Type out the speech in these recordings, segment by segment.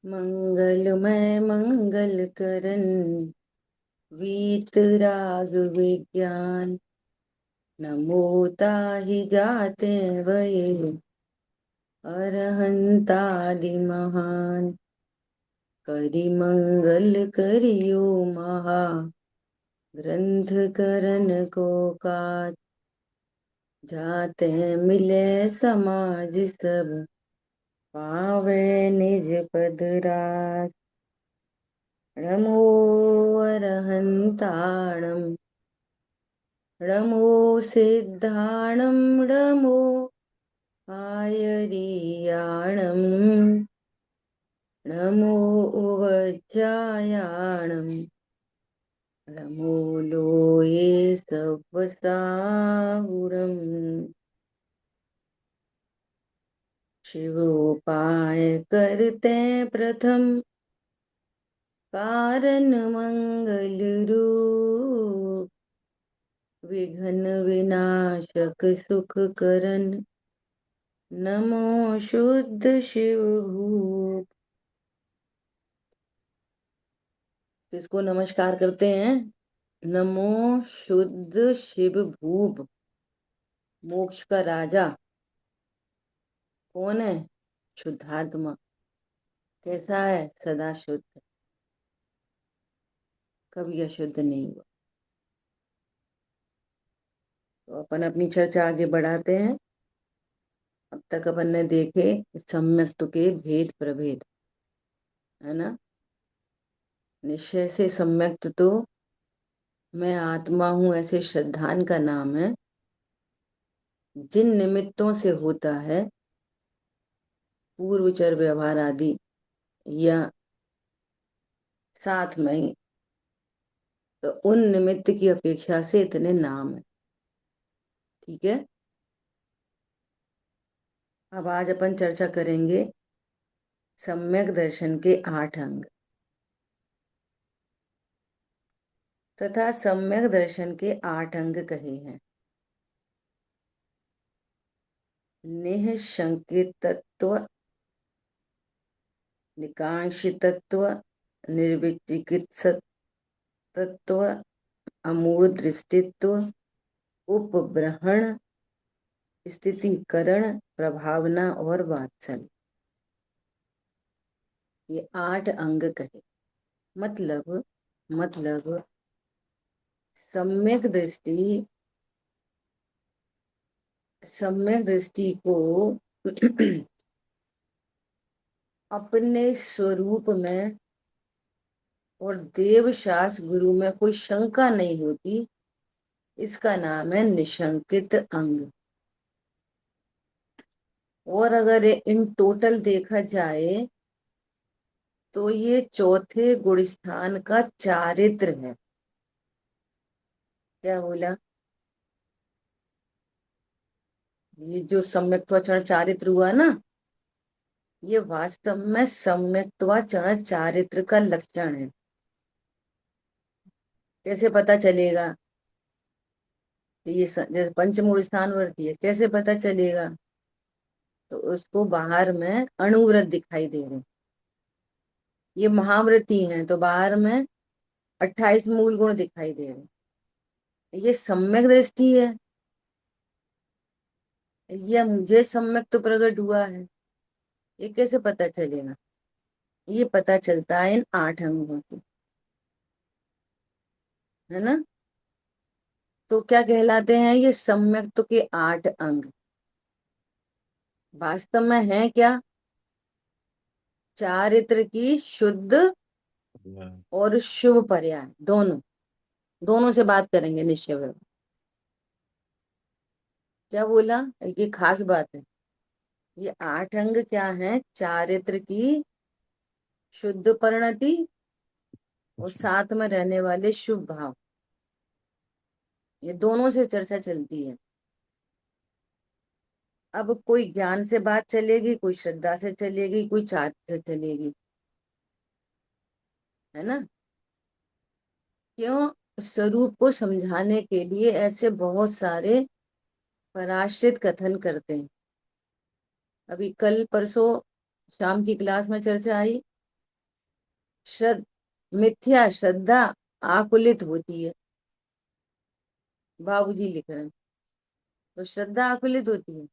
मंगलमय मंगल करन वीतराग विज्ञान। नमो ताहि जाते वये अरहंतादि महान। करि मंगल करियो महा ग्रंथ करन को काज। जाते मिले समाज सब पावे निज पद राज। नमो अरहंताणं नमो सिद्धाणं नमो आयरीयाणं नमो उवज्जायाणं नमो लोये सवसाहुरम्। शिवोपाय करते प्रथम कारण मंगल रूप। विघ्न विनाशक सुख करन नमो शुद्ध शिव भूप। किसको नमस्कार करते हैं? नमो शुद्ध शिव भूप। मोक्ष का राजा कौन है? शुद्धात्मा। कैसा है? सदा शुद्ध, कभी अशुद्ध नहीं हुआ। तो अपन अपनी चर्चा आगे बढ़ाते हैं। अब तक अपन ने देखे सम्यक्त के भेद प्रभेद, है ना। निश्चय से सम्यक्त तो मैं आत्मा हूं ऐसे श्रद्धान का नाम है। जिन निमित्तों से होता है पूर्वचर व्यवहार आदि या साथ में ही, तो उन निमित्त की अपेक्षा से इतने नाम है। ठीक है। अब आज अपन चर्चा करेंगे सम्यक दर्शन के 8 अंग तथा सम्यक दर्शन के 8 अंग कहे हैं। निःशंकितत्व, निकांक्षितत्व, निर्विचिकित्सतत्व, अमूढ़ दृष्टित्व, उपब्रहण, स्थितिकरण, प्रभावना और वात्सल्य। ये 8 अंग कहे। मतलब सम्यक दृष्टि को अपने स्वरूप में और देवशास्त्र गुरु में कोई शंका नहीं होती, इसका नाम है निशंकित अंग। और अगर इन टोटल देखा जाए तो ये चौथे गुण स्थान का चारित्र है। क्या बोला? ये जो सम्यक्त्वाचरण चारित्र हुआ ना, ये वास्तव में सम्यक्त्वाचरण चारित्र का लक्षण है। कैसे पता चलेगा? ये जैसे पंचमूल स्थान वर्ती है, कैसे पता चलेगा? तो उसको बाहर में अणुव्रत दिखाई दे रहे, ये महाव्रती हैं तो बाहर में 28 मूल गुण दिखाई दे रहे। ये सम्यक दृष्टि है, ये मुझे सम्यक तो प्रकट हुआ है। ये कैसे पता चलेगा? ये पता चलता है इन 8 अंगों से, है ना। तो क्या कहलाते हैं ये सम्यक्त के 8 अंग? वास्तव में है क्या? चारित्र की शुद्ध और शुभ पर्याय, दोनों दोनों से बात करेंगे निश्चय में। क्या बोला? ये खास बात है। ये 8 अंग क्या है? चारित्र की शुद्ध परिणति और साथ में रहने वाले शुभ भाव, ये दोनों से चर्चा चलती है। अब कोई ज्ञान से बात चलेगी, कोई श्रद्धा से चलेगी, कोई चारित्र से चलेगी, है ना। क्यों? स्वरूप को समझाने के लिए ऐसे बहुत सारे पराश्रित कथन करते हैं। अभी कल परसों शाम की क्लास में चर्चा आई मिथ्या श्रद्धा आकुलित होती है। बाबूजी लिख रहे हैं। तो श्रद्धा आकुलित होती है।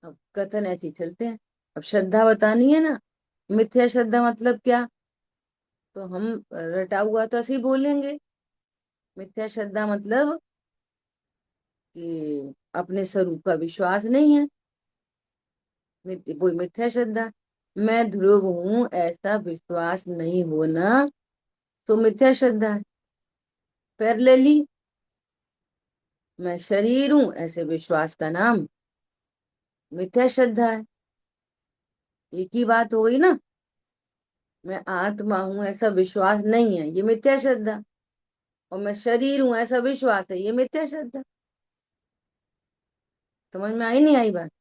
अब कथन ऐसे ही चलते हैं। अब श्रद्धा बतानी है ना। मिथ्या श्रद्धा मतलब क्या? तो हम रटा हुआ तो ऐसे ही बोलेंगे। मिथ्या श्रद्धा मतलब कि अपने स्वरूप का विश्वास नहीं है। वो मिथ्या श्रद्धा। मैं ध्रुव हूं ऐसा विश्वास नहीं होना तो मिथ्या श्रद्धा है। पैर ले ली। मैं शरीर हूं ऐसे विश्वास का नाम मिथ्या श्रद्धा है। एक ही बात हो गई ना। मैं आत्मा हूं ऐसा विश्वास नहीं है, ये मिथ्या श्रद्धा। और मैं शरीर हूं ऐसा विश्वास है, ये मिथ्या श्रद्धा। समझ में आई नहीं आई बात?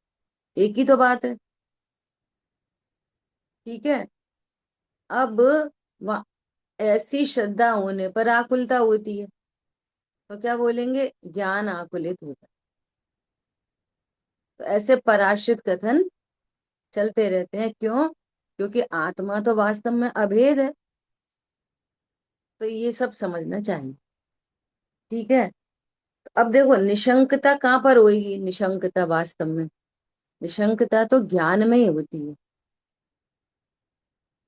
एक ही तो बात है। ठीक है। अब वहाँ ऐसी श्रद्धा होने पर आकुलता होती है। तो क्या बोलेंगे? ज्ञान आकुलित होता है। तो ऐसे पराश्रित कथन चलते रहते हैं। क्यों? क्योंकि आत्मा तो वास्तव में अभेद है। तो ये सब समझना चाहिए। ठीक है। तो अब देखो निशंकता कहाँ पर होगी? निशंकता वास्तव में, निशंकता तो ज्ञान में ही होती है।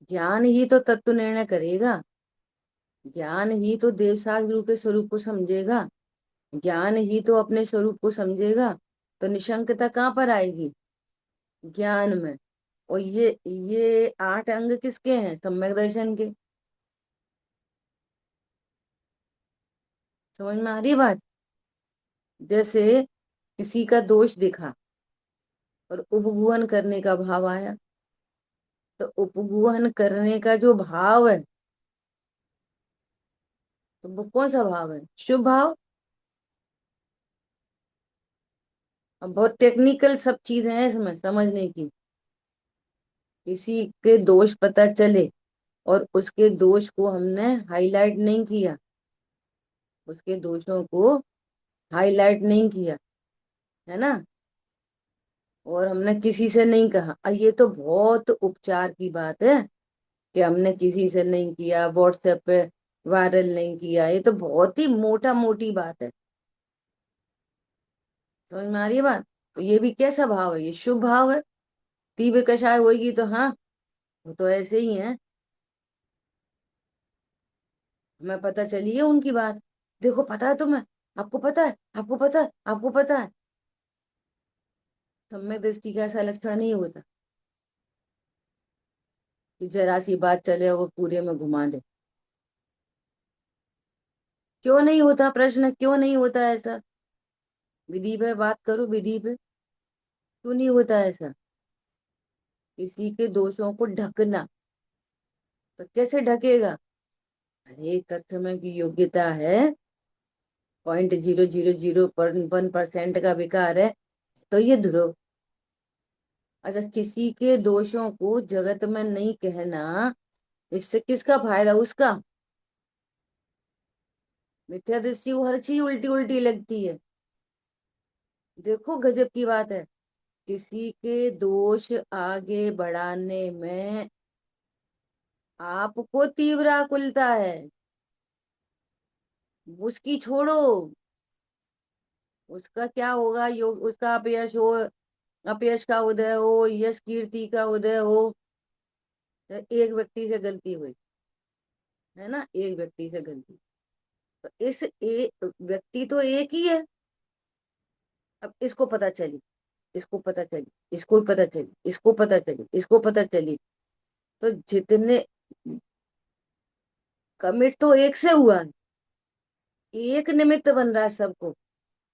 ज्ञान ही तो तत्व निर्णय करेगा। ज्ञान ही तो देवसाग रूप के स्वरूप को समझेगा। ज्ञान ही तो अपने स्वरूप को समझेगा। तो निशंकता कहाँ पर आएगी? ज्ञान में। और ये 8 अंग किसके हैं? सम्यक दर्शन के। समझ में आ रही है बात? जैसे किसी का दोष दिखा और उपगुहन करने का भाव आया। तो उपगुहन करने का जो भाव है, तो वो कौन सा भाव है? शुभ भाव। अब बहुत टेक्निकल सब चीजें हैं इसमें समझने की। किसी के दोष पता चले और उसके दोष को हमने हाईलाइट नहीं किया, उसके दोषों को हाईलाइट नहीं किया, है ना। और हमने किसी से नहीं कहा, ये तो बहुत उपचार की बात है कि हमने किसी से नहीं किया, व्हाट्सएप पे वायरल नहीं किया। ये तो बहुत ही मोटा मोटी बात है। समझ में आ रही है बात? तो ये भी कैसा भाव है? ये शुभ भाव है। तीव्र कषाय होगी तो हाँ, वो तो ऐसे ही है। हमें पता चली है उनकी बात। देखो पता है तुम्हें, आपको पता है, आपको पता है, आपको पता है। सम्यक दृष्टि का ऐसा लक्षण नहीं होता कि जरा सी बात चले और वो पूरे में घुमा दे। क्यों नहीं होता? प्रश्न क्यों नहीं होता ऐसा? विधि पे बात करो, विधि पे। क्यों नहीं होता ऐसा? किसी के दोषों को ढकना। तो कैसे ढकेगा? अरे तथ्य में की योग्यता है, 0.0001% का विकार है, तो ये ध्रुव। अच्छा, किसी के दोषों को जगत में नहीं कहना, इससे किसका फायदा? उसका। मिथ्या दृष्टि को हर चीज उल्टी उल्टी लगती है। देखो गजब की बात है। किसी के दोष आगे बढ़ाने में आपको तीव्र आकुलता है। उसकी छोड़ो, उसका क्या होगा? योग उसका अपयश हो, अपयश का उदय हो, यश कीर्ति का उदय हो। तो एक व्यक्ति से गलती हुई, है ना, एक व्यक्ति से गलती। तो इस व्यक्ति तो एक ही है। अब इसको पता चली, इसको पता चली, इसको पता चली, इसको पता चली, इसको पता चली। तो जितने कमिट तो एक से हुआ है, एक निमित्त बन रहा है सबको।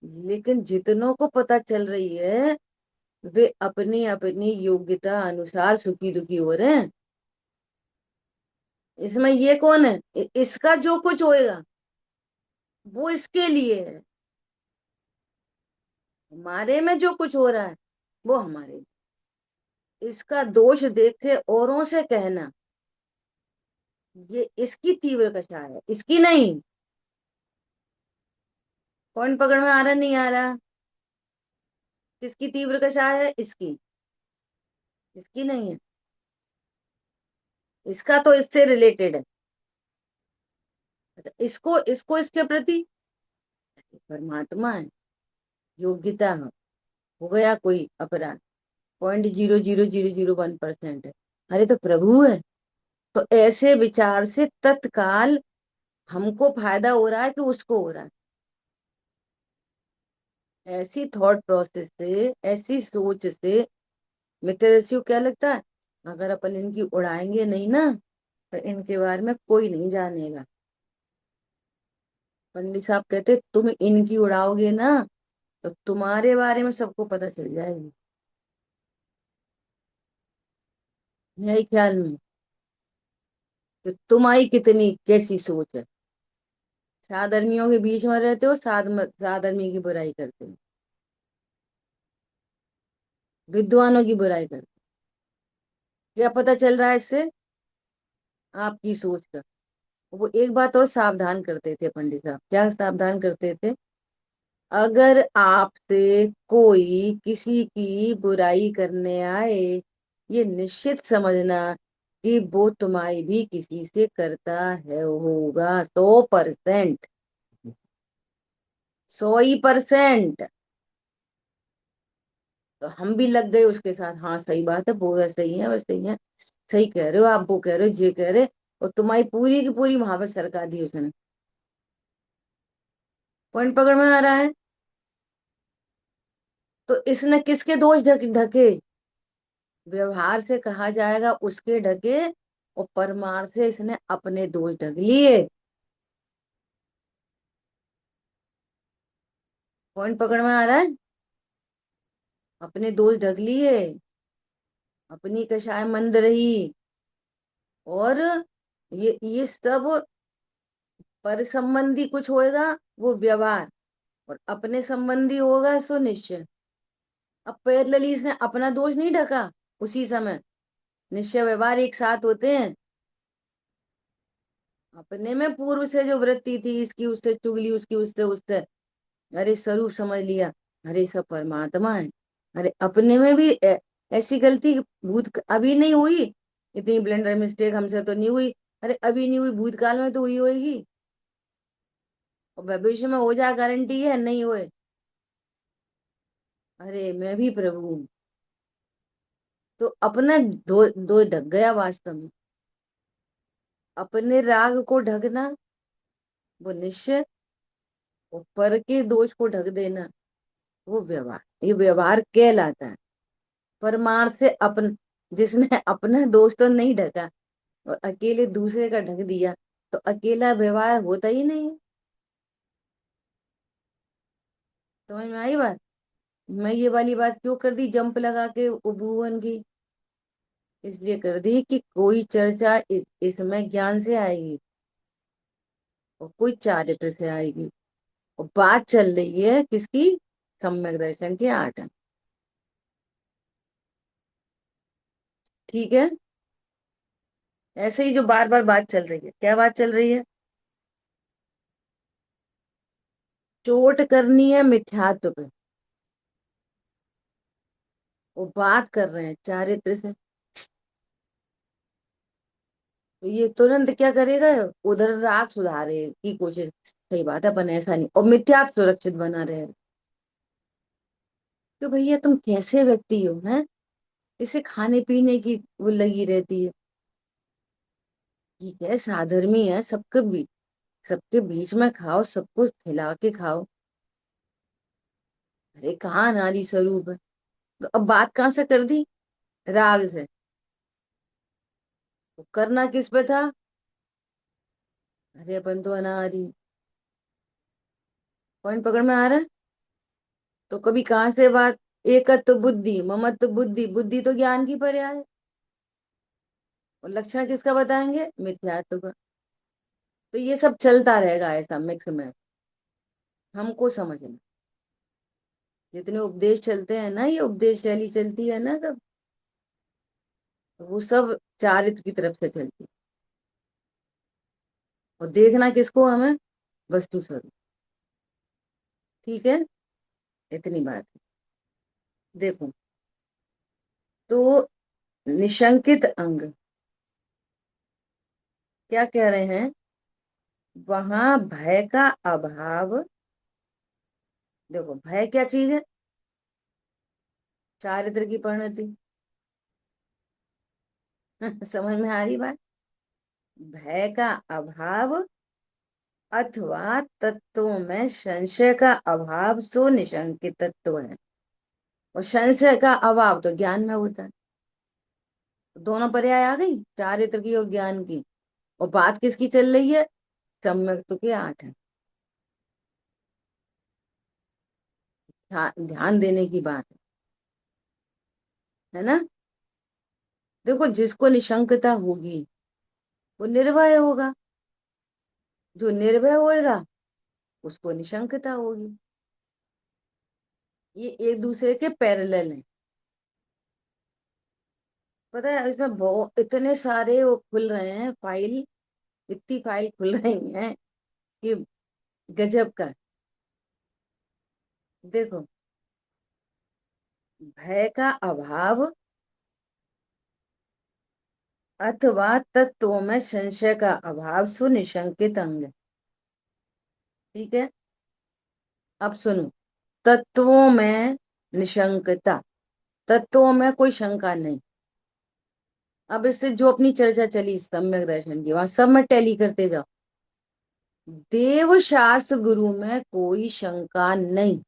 लेकिन जितनों को पता चल रही है, वे अपनी अपनी योग्यता अनुसार सुखी दुखी हो रहे हैं। इसमें ये कौन है? इसका जो कुछ होएगा वो इसके लिए है। हमारे में जो कुछ हो रहा है वो हमारे लिए। इसका दोष देख के औरों से कहना, ये इसकी तीव्र कषा है, इसकी नहीं। कौन पकड़ में आ रहा? नहीं आ रहा? किसकी तीव्र कषा है? इसकी, इसकी नहीं है। इसका तो इससे रिलेटेड है। अच्छा, इसको इसको इसके प्रति परमात्मा है, योग्यता है, हो गया कोई अपराध, 0.00001% है। अरे तो प्रभु है। तो ऐसे विचार से तत्काल हमको फायदा हो रहा है कि उसको हो रहा है? ऐसी थॉट प्रोसेस से, ऐसी सोच से मित्र क्या लगता है, अगर अपन इनकी उड़ाएंगे नहीं ना, तो इनके बारे में कोई नहीं जानेगा। पंडित साहब कहते तुम इनकी उड़ाओगे ना, तो तुम्हारे बारे में सबको पता चल जाएगी। यही ख्याल में कि तुम्हारी कितनी कैसी सोच है। सात आदमियों के बीच में रहते हो, सात आदमी की बुराई करते हो, विद्वानों की बुराई करते हो। क्या पता चल रहा है इससे? आपकी सोच का। वो एक बात और सावधान करते थे पंडित साहब, क्या सावधान करते थे, अगर आपसे कोई किसी की बुराई करने आए, ये निश्चित समझना कि वो तुम्हारी भी किसी से करता है, होगा 100%। 100%। तो हम भी लग गए उसके साथ, हाँ सही बात है, वो है सही है, वो सही है, सही कह रहे हो आप, वो कह रहे हो, ये कह रहे। और तुम्हारी पूरी की पूरी वहां पे सरका दी उसने। पॉइंट पकड़ में आ रहा है? तो इसने किसके दोष ढके? व्यवहार से कहा जाएगा उसके ढके, और परमार्थ से इसने अपने दोष ढक लिए। पॉइंट पकड़ में आ रहा है? अपने दोष ढक लिए, अपनी कषाय मंद रही। और ये सब पर संबंधी कुछ होएगा, वो व्यवहार, और अपने संबंधी होगा सो निश्चय। अब पैरेलली इसने अपना दोष नहीं ढका उसी समय, निश्चय व्यवहार एक साथ होते हैं। अपने में पूर्व से जो वृत्ति थी, इसकी उससे चुगली, उसकी उससे उससे, अरे स्वरूप समझ लिया, अरे सब परमात्मा है। अरे अपने में भी ऐसी गलती भूत अभी नहीं हुई, इतनी ब्लेंडर मिस्टेक हमसे तो नहीं हुई। अरे अभी नहीं हुई, भूतकाल में तो हुई होगी, और भविष्य में हो जा, गारंटी है नहीं हुए। अरे मैं भी प्रभु हूँ। तो अपना दो दो ढक गया वास्तव में। अपने राग को ढकना वो निश्चय, और पर के दोष को ढक देना वो व्यवहार। ये व्यवहार कहलाता है। परमार्थ से अपन, जिसने अपना दोष तो नहीं ढका और अकेले दूसरे का ढक दिया, तो अकेला व्यवहार होता ही नहीं है। समझ में आई बात? मैं ये वाली बात क्यों कर दी जंप लगा के उपभुवन की? इसलिए कर दी कि कोई चर्चा इसमें ज्ञान से आएगी, और कोई चारित्र से आएगी। और बात चल रही है किसकी? सम्यक दर्शन के 8 अंग। ठीक है? ऐसे ही जो बार बार बात चल रही है, क्या बात चल रही है? चोट करनी है मिथ्यात्व पे, वो बात कर रहे हैं चारित्र से। तो ये तुरंत क्या करेगा, उधर राग सुधारे की कोशिश। सही बात है, अपन ऐसा नहीं, और मिथ्यात्व सुरक्षित बना रहे। तो भैया तुम कैसे व्यक्ति हो हैं? इसे खाने पीने की वो लगी रहती है। ठीक है, साधर्मी है, सबके बीच में खाओ, सबको खिला के खाओ। अरे कहाँ नारी स्वरूप है? तो अब बात कहाँ से कर दी? राग से। तो करना किस पे था? अरे अपन तो अनारी। पॉइंट पकड़ में आ रहा है? तो कभी कहाँ से बात, एकत्व बुद्धि, ममत्व बुद्धि, बुद्धि तो ज्ञान की पर्याय है, और लक्षण किसका बताएंगे? मिथ्यात्व का। तो ये सब चलता रहेगा ऐसा मिक्स में। हमको समझना, जितने उपदेश चलते हैं ना, ये उपदेश शैली चलती है ना सब, तो वो सब चारित्र की तरफ से चलती है। और देखना किसको हमें? वस्तु स्वरूप। ठीक है, इतनी बात है। देखो, तो निशंकित अंग, क्या कह रहे हैं? वहां भय का अभाव। देखो, भय क्या चीज है? चारित्र की परिणति। समझ में आ रही बात? भय का अभाव अथवा तत्वों में संशय का अभाव सो निशंकित तत्व है। और संशय का अभाव तो ज्ञान में होता है। दोनों पर्याय आ गई, चारित्र की और ज्ञान की। और बात किसकी चल रही है? सम्यक तो के 8 है। ध्यान देने की बात है ना? देखो, जिसको निशंकता होगी वो निर्भय होगा। जो निर्भय होएगा उसको निशंकता होगी। ये एक दूसरे के पैरेलल है। पता है, इसमें बहुत इतने सारे वो खुल रहे हैं फाइल। इतनी फाइल खुल रही हैं कि गजब का। देखो, भय का अभाव अथवा तत्वों में संशय का अभाव सुनिशंकित अंग। ठीक है, अब सुनो। तत्वों में निशंकता, तत्वों में कोई शंका नहीं। अब इससे जो अपनी चर्चा चली सम्यक दर्शन की, वहां सब में टैली करते जाओ। देव शास्त्र गुरु में कोई शंका नहीं।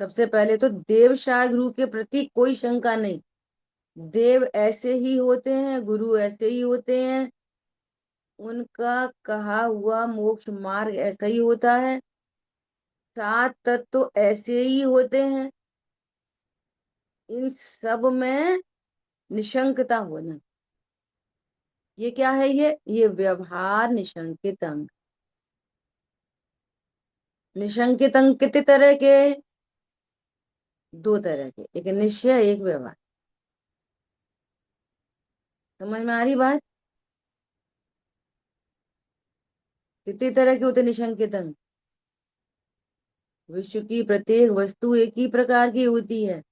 सबसे पहले तो देव शास्त्र गुरु के प्रति कोई शंका नहीं। देव ऐसे ही होते हैं, गुरु ऐसे ही होते हैं। उनका कहा हुआ मोक्ष मार्ग ऐसा ही होता है। सात तत्व तो ऐसे ही होते हैं। इन सब में निशंकता होना, ये क्या है? ये व्यवहार निशंकित अंग। निशंकित अंग कितने तरह के? दो तरह के, एक निश्चय एक व्यवहार। समझ में आ रही बात? कितनी तरह के होते निशंकित अंग? विश्व की प्रत्येक वस्तु एक ही प्रकार की होती है।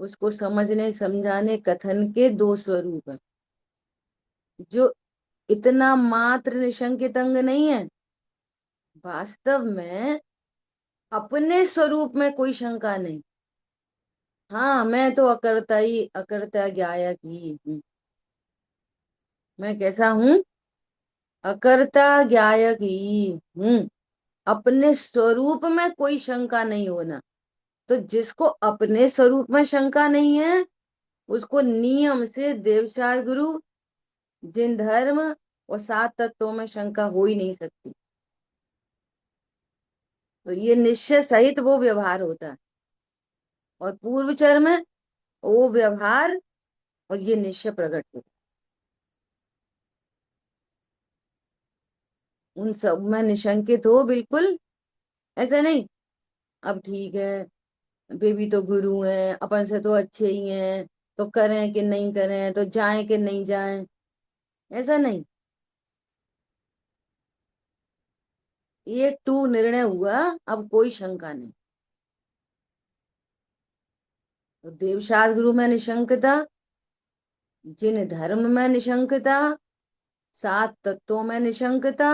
उसको समझने समझाने कथन के दो स्वरूप है। जो इतना मात्र निशंकित अंग नहीं है, वास्तव में अपने स्वरूप में कोई शंका नहीं। हाँ, मैं तो अकर्ता ही अकर्ता ज्ञायक ही हूँ। मैं कैसा हूँ? अकर्ता ज्ञायक ही हूँ। अपने स्वरूप में कोई शंका नहीं होना। तो जिसको अपने स्वरूप में शंका नहीं है, उसको नियम से देवशार गुरु, जिन धर्म और सात तत्वों में शंका हो ही नहीं सकती। तो ये निश्चय सहित वो व्यवहार होता है। और पूर्व चर में वो व्यवहार और ये निश्चय प्रकट होता है। उन सब में निशंकित हो बिल्कुल। ऐसा नहीं, अब ठीक है, वे भी तो गुरु हैं, अपन से तो अच्छे ही हैं, तो करें कि नहीं करें, तो जाएं कि नहीं जाएं। ऐसा नहीं। एक टू निर्णय हुआ, अब कोई शंका नहीं। तो देवशास्त्र गुरु में निशंकता, जिन धर्म में निशंकता, सात तत्वों में निशंकता,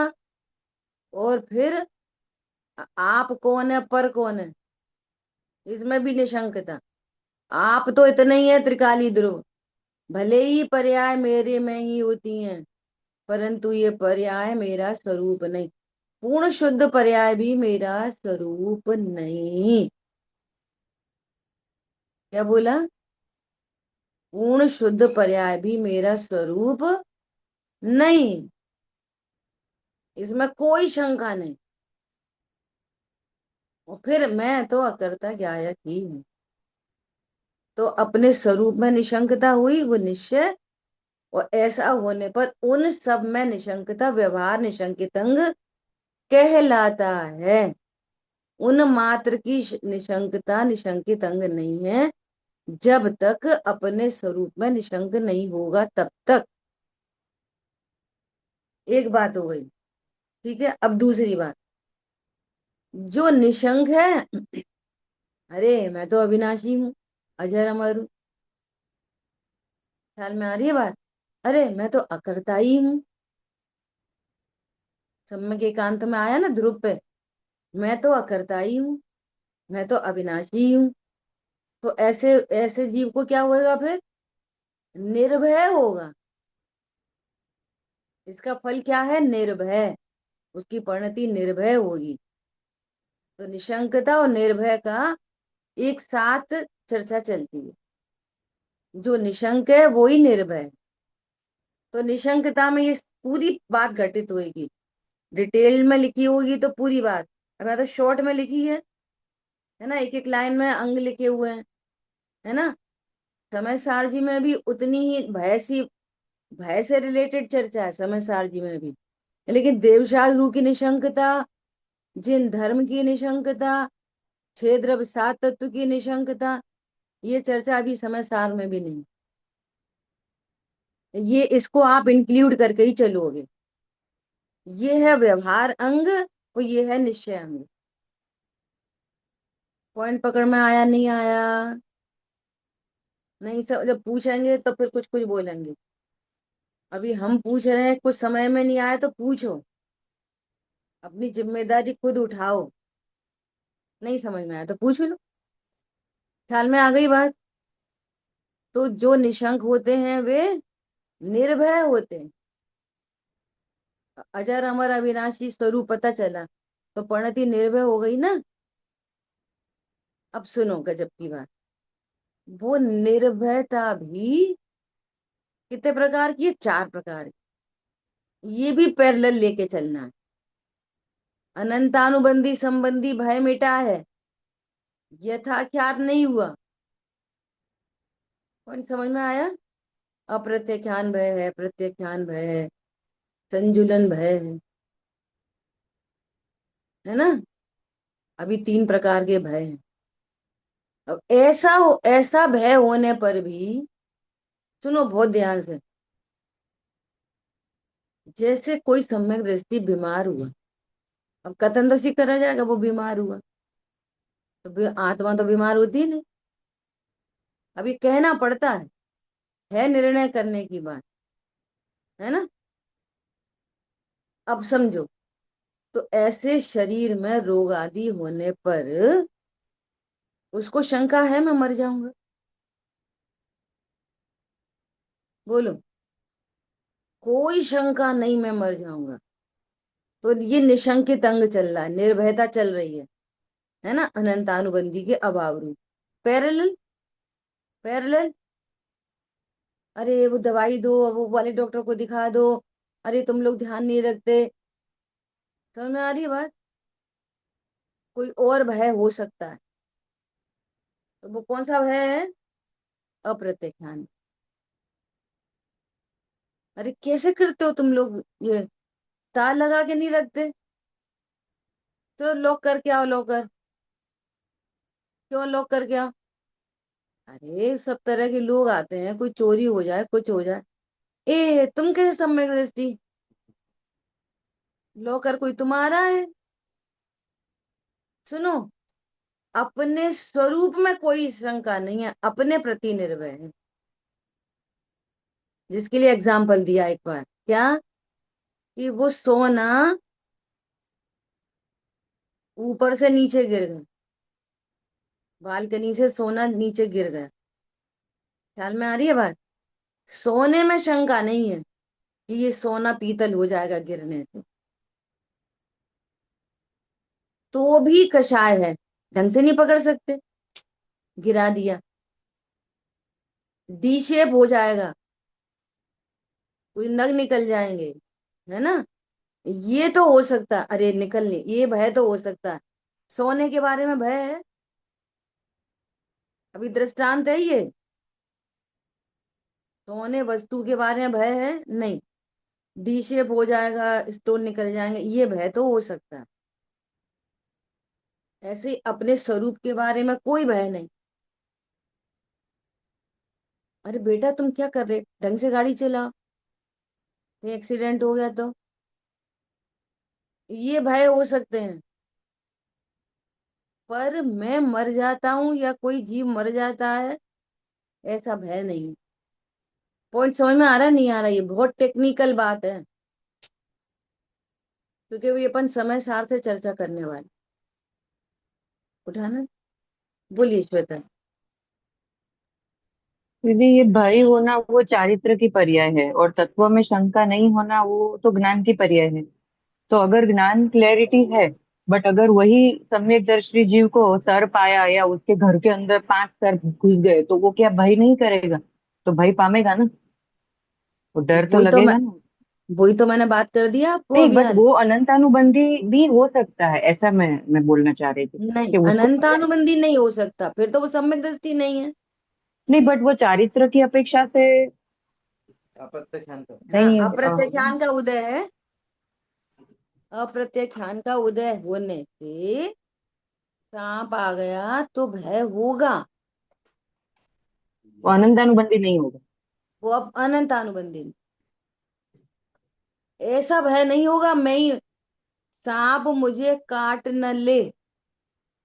और फिर आप कौन है पर कौन है, इसमें भी निशंकता। आप तो इतना ही है त्रिकाली ध्रुव। भले ही पर्याय मेरे में ही होती हैं, परंतु ये पर्याय मेरा स्वरूप नहीं। पूर्ण शुद्ध पर्याय भी मेरा स्वरूप नहीं। क्या बोला? पूर्ण शुद्ध पर्याय भी मेरा स्वरूप नहीं। इसमें कोई शंका नहीं। और फिर मैं तो अकर्ता ज्ञायक ही हूँ। तो अपने स्वरूप में निशंकता हुई, वो निश्चय। और ऐसा होने पर उन सब में निशंकता व्यवहार निशंकित अंग कहलाता है। उन मात्र की निशंकता निशंकित अंग नहीं है। जब तक अपने स्वरूप में निशंक नहीं होगा तब तक। एक बात हो गई। ठीक है, अब दूसरी बात। जो निशंक है, अरे मैं तो अविनाशी हूँ, अजर अमर हूँ। ख्याल में आ रही है बात? अरे मैं तो अकर्ता ही हूँ। सम्यक एकांत में आया ना ध्रुव पे, मैं तो अकर्ता ही हूँ, मैं तो अविनाशी हूँ। तो ऐसे ऐसे जीव को क्या होएगा फिर? निर्भय होगा। इसका फल क्या है? निर्भय। उसकी परिणति निर्भय होगी। तो निशंकता और निर्भय का एक साथ चर्चा चलती है। जो निशंक है वो ही निर्भय है। तो निशंकता में ये पूरी बात घटित होगी, डिटेल में लिखी होगी तो पूरी बात। अब मैं तो शॉर्ट में लिखी है ना, एक एक लाइन में अंग लिखे हुए हैं, है ना। समय सारजी में भी उतनी ही भय से रिलेटेड चर्चा है समय सारजी में भी। लेकिन देवशास्त्रु की निशंकता, जिन धर्म की निशंकता, छह द्रव्य सात तत्व की निशंकता, ये चर्चा अभी समय सार में भी नहीं। ये इसको आप इंक्लूड करके ही चलोगे। ये है व्यवहार अंग और ये है निश्चय अंग। पॉइंट पकड़ में आया नहीं आया? नहीं, सब जब पूछेंगे तो फिर कुछ कुछ बोलेंगे। अभी हम पूछ रहे हैं, कुछ समय में नहीं आया तो पूछो, अपनी जिम्मेदारी खुद उठाओ। नहीं समझ में आया तो पूछ लो। ख्याल में आ गई बात? तो जो निशंक होते हैं वे निर्भय होते हैं। अजर अमर अविनाशी स्वरूप पता चला तो परिणति निर्भय हो गई ना। अब सुनो गजब की बात। वो निर्भयता भी कितने प्रकार की है? चार प्रकार की। ये भी पैरेलल लेके चलना है। अनंतानुबंधी संबंधी भय मिटा है, यथाख्यात नहीं हुआ। कौन समझ में आया? अप्रत्याख्यान भय है, प्रत्याख्यान भय है, संजुलन भय है ना। अभी तीन प्रकार के भय हैं। अब ऐसा भय होने पर भी, सुनो बहुत ध्यान से, जैसे कोई सम्यक दृष्टि बीमार हुआ, अब कथन तो सी करा जाएगा वो बीमार हुआ, तो आत्मा तो बीमार होती नहीं। अभी कहना पड़ता है निर्णय करने की बात, है ना। अब समझो, तो ऐसे शरीर में रोग आदि होने पर उसको शंका है मैं मर जाऊंगा? बोलो। कोई शंका नहीं मैं मर जाऊंगा। तो ये निशंकित अंग चल रहा है, निर्भयता चल रही है ना, अनंतानुबंधी के अभाव रूप। Parallel, parallel. अरे वो दवाई दो, वो वाले डॉक्टर को दिखा दो, अरे तुम लोग ध्यान नहीं रखते। समझ में आ रही है बात? कोई और भय हो सकता है, तो वो कौन सा भय है? अप्रत्याख्यान। अरे कैसे करते हो तुम लोग ये? तार लगा के नहीं रखते? तो लॉक करके आओ, लॉकर। क्यों लॉक करके आओ? अरे सब तरह के लोग आते हैं, कोई चोरी हो जाए, कुछ हो जाए। ए तुम कैसे सम्यक दृष्टि? लॉकर कोई तुम्हारा है? सुनो, अपने स्वरूप में कोई शंका नहीं है, अपने प्रति निर्भय है। जिसके लिए एग्जाम्पल दिया एक बार, क्या? कि वो सोना ऊपर से नीचे गिर गया, बालकनी से सोना नीचे गिर गया। ख्याल में आ रही है बात? सोने में शंका नहीं है कि ये सोना पीतल हो जाएगा गिरने से। तो भी कषाय है, ढंग से नहीं पकड़ सकते, गिरा दिया, डी शेप हो जाएगा, कुछ नग निकल जाएंगे, है ना। ये तो हो सकता है, अरे निकलने, ये भय तो हो सकता है। सोने के बारे में भय है? अभी दृष्टांत है ये। सोने वस्तु के बारे में भय है नहीं। डी शेप हो जाएगा, स्टोन निकल जाएंगे, ये भय तो हो सकता है। ऐसे ही अपने स्वरूप के बारे में कोई भय नहीं। अरे बेटा तुम क्या कर रहे, ढंग से गाड़ी चलाओ, कहीं एक्सीडेंट हो गया तो। ये भय हो सकते हैं। पर मैं मर जाता हूं या कोई जीव मर जाता है, ऐसा भय नहीं। पॉइंट समझ में आ रहा है नहीं आ रहा? ये बहुत टेक्निकल बात है, क्योंकि वो अपन समय सार से चर्चा करने वाले। उठाना। बोलिए श्वेता। दीदी, ये भय होना वो चारित्र की पर्याय है, और तत्व में शंका नहीं होना वो तो ज्ञान की पर्याय है। तो अगर ज्ञान क्लैरिटी है, बट अगर वही सम्यक दर्शी जीव को सर पाया या उसके घर के अंदर 5 सर घुस गए, तो वो क्या भय नहीं करेगा? तो भय पामेगा ना, वो डर तो वही तो मैं लगेगा ना। वही तो मैंने बात कर दिया आपको नहीं, अभी बट हाल। वो अनंतानुबंधी भी हो सकता है, ऐसा मैं बोलना चाह रही थी नहीं, कि उसको अगर। अनंतानुबंधी नहीं हो सकता, फिर तो वो सम्यक दृष्टि नहीं है। नहीं, बट वो चारित्र की अपेक्षा से अप्रत्यक्षान का, हाँ, नहीं होगा ना। अप्रत्यक्षान का उदय है। अप्रत्यक्षान का उदय होने से सांप आ गया तो भय होगा। वो अनंतानुबंधी नहीं होगा। वो अब अनंतानुबंधी नहीं। ऐसा भय नहीं होगा, मैं ही सांप मुझे काट न ले,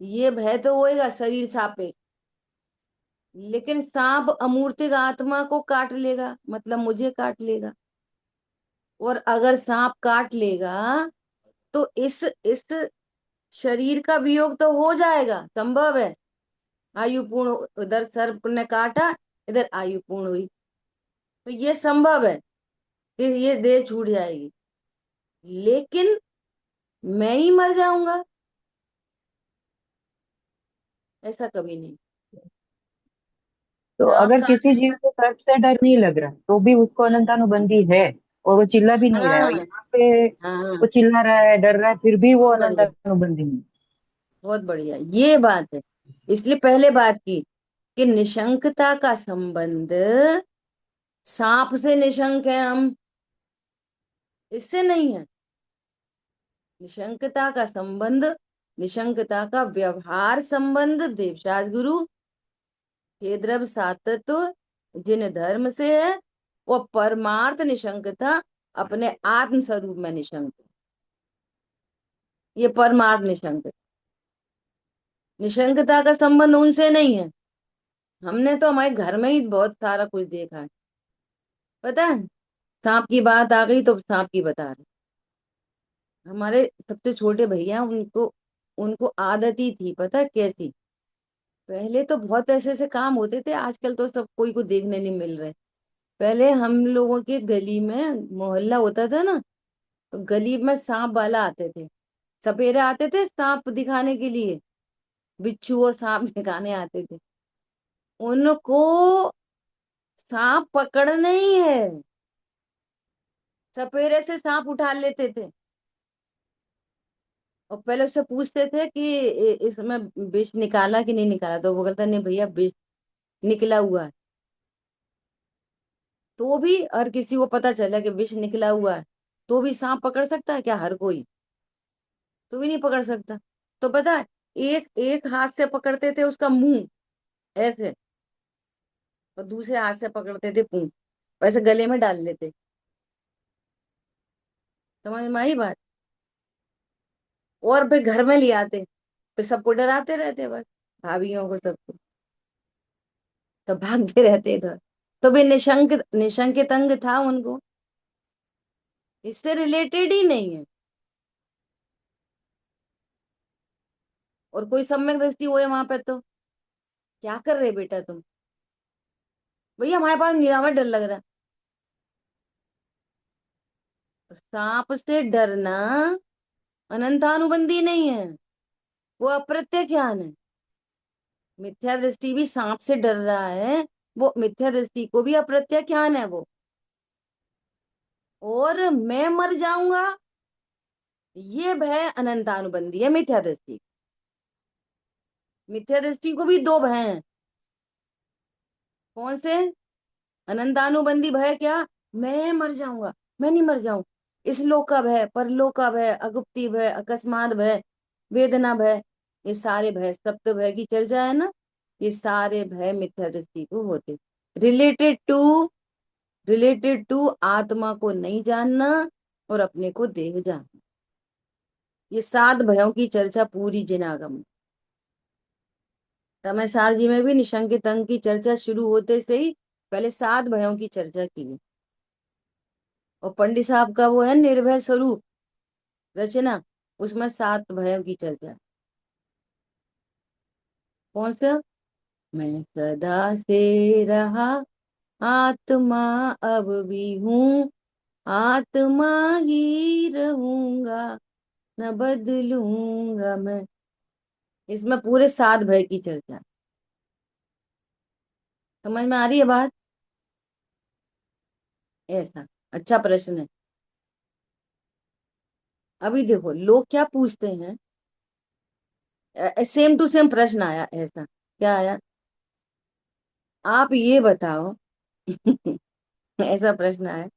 ये भय तो होएगा शरीर सापेक्ष। लेकिन सांप अमूर्तिक आत्मा को काट लेगा, मतलब मुझे काट लेगा। और अगर सांप काट लेगा तो इस शरीर का वियोग तो हो जाएगा, संभव है। आयु पूर्ण, उधर सर्प ने काटा, इधर आयु पूर्ण हुई, तो ये संभव है कि ये देह छूट जाएगी। लेकिन मैं ही मर जाऊंगा, ऐसा कभी नहीं। तो सांप अगर किसी काटने जीव पर, को सर्प से डर नहीं लग रहा, तो भी उसको अनंतानुबंधी है, और वो चिल्ला भी नहीं रहा है, और हाँ, यहाँ पे हाँ, वो चिल्ला रहा है, डर रहा है, फिर भी वो बहुत बढ़िया, अनंतानुबंधी नहीं। बहुत बढ़िया, ये बात है। इसलिए पहले बात की कि निशंकता का संबंध सांप से निशंक है हम, इससे नहीं है। निशंकता का संबंध, निशंकता का व्यवहार संबंध देवशास गुरु के द्रव्य सातत्व जिन धर्म से है, वो परमार्थ निशंकता अपने आत्म स्वरूप में निशंक है। ये परमार्थ निशंक, निशंकता का संबंध उनसे नहीं है। हमने तो हमारे घर में ही बहुत सारा कुछ देखा है, पता है। सांप की बात आ गई तो सांप की बता रहे। हमारे सबसे छोटे भैया, उनको उनको आदत ही थी, पता है कैसी। पहले तो बहुत ऐसे ऐसे काम होते थे, आजकल तो सब कोई को देखने नहीं मिल रहे। पहले हम लोगों के गली में मोहल्ला होता था ना, तो गली में सांप वाला आते थे, सपेरे आते थे सांप दिखाने के लिए, बिच्छू और सांप दिखाने आते थे। उनको सांप पकड़ना ही है, सपेरे से सांप उठा लेते थे। और पहले उससे पूछते थे कि इसमें विष निकाला कि नहीं निकाला, तो वो बोलता नहीं भैया, विष निकला हुआ है। तो भी हर किसी को पता चला कि विष निकला हुआ है, तो भी सांप पकड़ सकता है क्या हर कोई? तो भी नहीं पकड़ सकता। तो पता है, एक एक हाथ से पकड़ते थे उसका मुंह ऐसे, और दूसरे हाथ से पकड़ते थे पूंछ, वैसे गले में डाल लेते। समझ में आई बात? और फिर घर में ले आते, फिर सबको डराते रहते, बस भाभीियों को, सबको, सब भागते रहते इधर। तो भी निशंकित अंग था उनको, इससे रिलेटेड ही नहीं है। और कोई सम्यक दृष्टि हुए वहां पे तो क्या कर रहे बेटा तुम? भैया हमारे पास निरावा डर लग रहा है। तो सांप से डरना अनंतानुबंधी नहीं है, वो अप्रत्यज्ञान है। मिथ्या दृष्टि भी सांप से डर रहा है, वो मिथ्या दृष्टि को भी अप्रत्यज्ञान है वो। और मैं मर जाऊंगा, ये भय अनंतानुबंधी है मिथ्या दृष्टि। मिथ्या दृष्टि को भी दो भय हैं। कौन से? अनंतानुबंधी भय क्या? मैं मर जाऊंगा, मैं नहीं मर जाऊं। इस लोक का भय, परलोक का भय, अगुप्ती भय, अकस्मात भय, वेदना भय, ये सारे भय, सप्त भय की चर्चा है ना, ये सारे भय मिथ्या दृष्टि को होते, रिलेटेड टू रिलेटेड टू आत्मा को नहीं जानना और अपने को देह जानना। ये 7 भयों की चर्चा पूरी जिनागम में। समय सार जी में भी निशंकित अंग की चर्चा शुरू होते से ही पहले 7 भयों की चर्चा की, और पंडित साहब का वो है निर्भय स्वरूप रचना, उसमें 7 भयों की चर्चा। कौन सा? मैं सदा से रहा आत्मा, अब भी हूँ आत्मा ही रहूंगा, न बदलूंगा मैं। इसमें पूरे 7 भय की चर्चा है। समझ में आ रही है बात? ऐसा अच्छा प्रश्न है। अभी देखो लोग क्या पूछते हैं, सेम टू सेम प्रश्न आया ऐसा। क्या आया? आप ये बताओ ऐसा प्रश्न आया,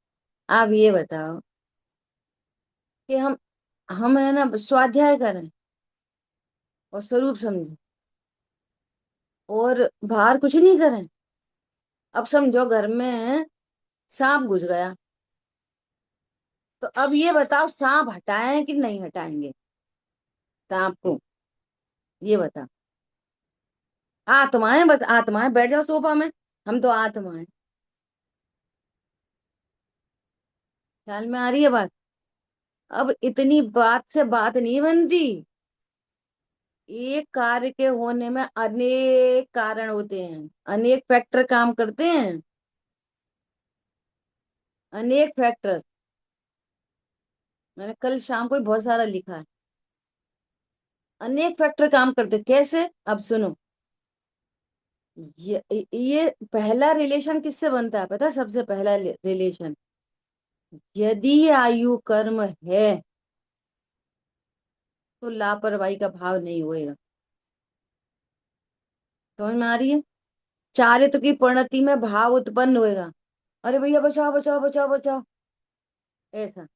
आप ये बताओ कि हम है ना स्वाध्याय करें और स्वरूप समझें, और बाहर कुछ नहीं करें। अब समझो घर में सांप घुस गया, तो अब ये बताओ सांप हटाएं कि नहीं हटाएंगे सांप को? ये बता। आत्माएं, बस आत्माएं, बैठ जाओ सोफा में, हम तो आत्माएं। ख्याल में आ रही है बात? अब इतनी बात से बात नहीं बनती। एक कार्य के होने में अनेक कारण होते हैं, अनेक फैक्टर काम करते हैं, अनेक फैक्टर। मैंने कल शाम को ही बहुत सारा लिखा है। अनेक फैक्टर काम करते हैं। कैसे? अब सुनो। ये पहला रिलेशन किससे बनता है पता है? सबसे पहला रिलेशन, यदि आयु कर्म है तो लापरवाही का भाव नहीं होएगा। समझ में आ रही है? चारित्र की परिणति में भाव उत्पन्न होएगा, अरे भैया बचाओ बचाओ बचाओ बचाओ, ऐसा।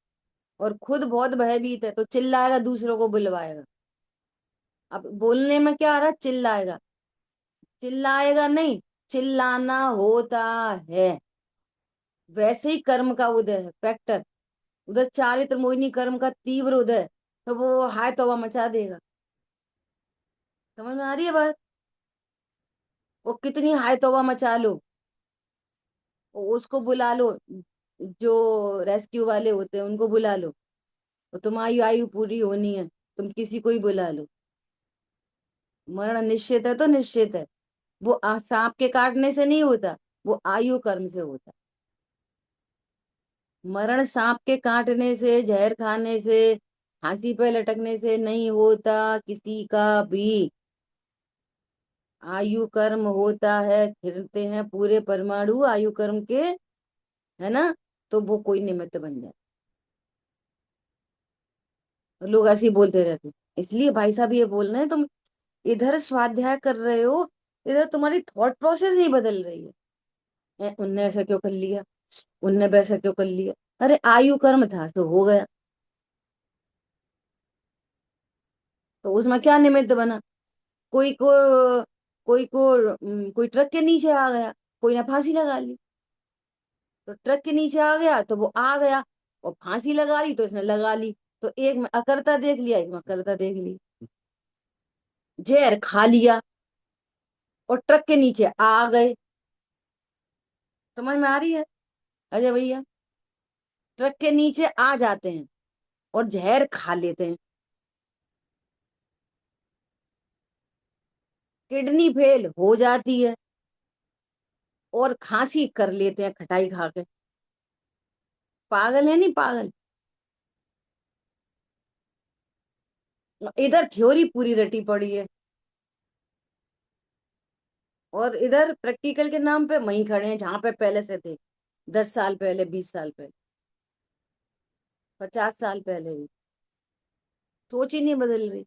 और खुद बहुत भयभीत है तो चिल्लाएगा, दूसरों को बुलवाएगा। अब बोलने में क्या आ रहा है? चिल्लाएगा। चिल्लाएगा नहीं, चिल्लाना होता है। वैसे ही कर्म का उदय है फैक्टर, उधर चारित्र मोहिनी कर्म का तीव्र उदय, तो वो हाय तौबा मचा देगा। समझ में आ रही है बात? वो कितनी हाय तौबा मचा लो, उसको बुला लो, जो रेस्क्यू वाले होते हैं उनको बुला लो, और तुम्हारी आयु पूरी होनी है, तुम किसी को ही बुला लो। मरण निश्चित है तो निश्चित है। वो सांप के काटने से नहीं होता, वो आयु कर्म से होता। मरण सांप के काटने से, जहर खाने से, फांसी पे लटकने से नहीं होता किसी का भी। आयु कर्म होता है, खिलते हैं पूरे परमाणु आयु कर्म के, है ना? तो वो कोई निमित्त बन जाए। लोग ऐसे ही बोलते रहते हैं। इसलिए भाई साहब ये बोल रहे हैं, तुम इधर स्वाध्याय कर रहे हो, इधर तुम्हारी थॉट प्रोसेस नहीं बदल रही है। उनने ऐसा क्यों कर लिया, उनने वैसा क्यों कर लिया? अरे आयु कर्म था तो हो गया, तो उसमें क्या निमित्त बना? कोई को कोई ट्रक के नीचे आ गया, कोई ने फांसी लगा ली, तो ट्रक के नीचे आ गया तो वो आ गया, और फांसी लगा ली तो इसने लगा ली। तो एक में अकर्ता देख लिया, एक में कर्ता देख ली। जहर खा लिया और ट्रक के नीचे आ गए। समझ में आ रही है अजय भैया? ट्रक के नीचे आ जाते हैं और जहर खा लेते हैं। किडनी फेल हो जाती है और खांसी कर लेते हैं खटाई खा के। पागल है नहीं पागल? इधर थ्योरी पूरी रटी पड़ी है, और इधर प्रैक्टिकल के नाम पे वहीं खड़े हैं जहां पे पहले से थे। 10 साल पहले, 20 साल पहले, 50 साल पहले भी। सोच ही नहीं बदल रही,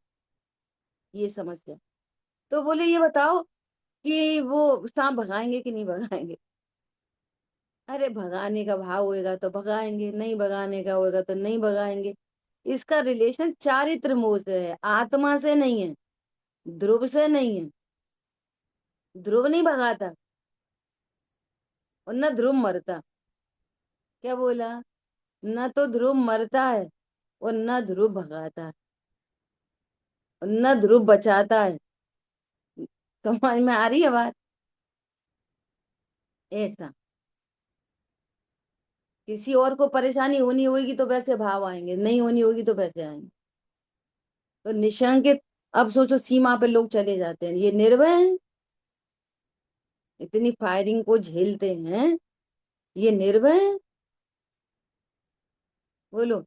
ये समस्या। तो बोले ये बताओ कि वो सांप भगाएंगे कि नहीं भगाएंगे? अरे भगाने का भाव होएगा तो भगाएंगे, नहीं भगाने का होएगा तो नहीं भगाएंगे। इसका रिलेशन चारित्र मोह से है, आत्मा से नहीं है, ध्रुव से नहीं है। ध्रुव नहीं भगाता, और न ध्रुव मरता। क्या बोला? न तो ध्रुव मरता है, और न ध्रुव भगाता है, और न ध्रुव बचाता है। समझ में आ रही है बात? ऐसा। किसी और को परेशानी होनी होगी तो वैसे भाव आएंगे, नहीं होनी होगी तो वैसे आएंगे। तो निशंकित, अब सोचो सीमा पे लोग चले जाते हैं, ये निर्भय हैं, इतनी फायरिंग को झेलते हैं, ये निर्भय हैं। बोलो,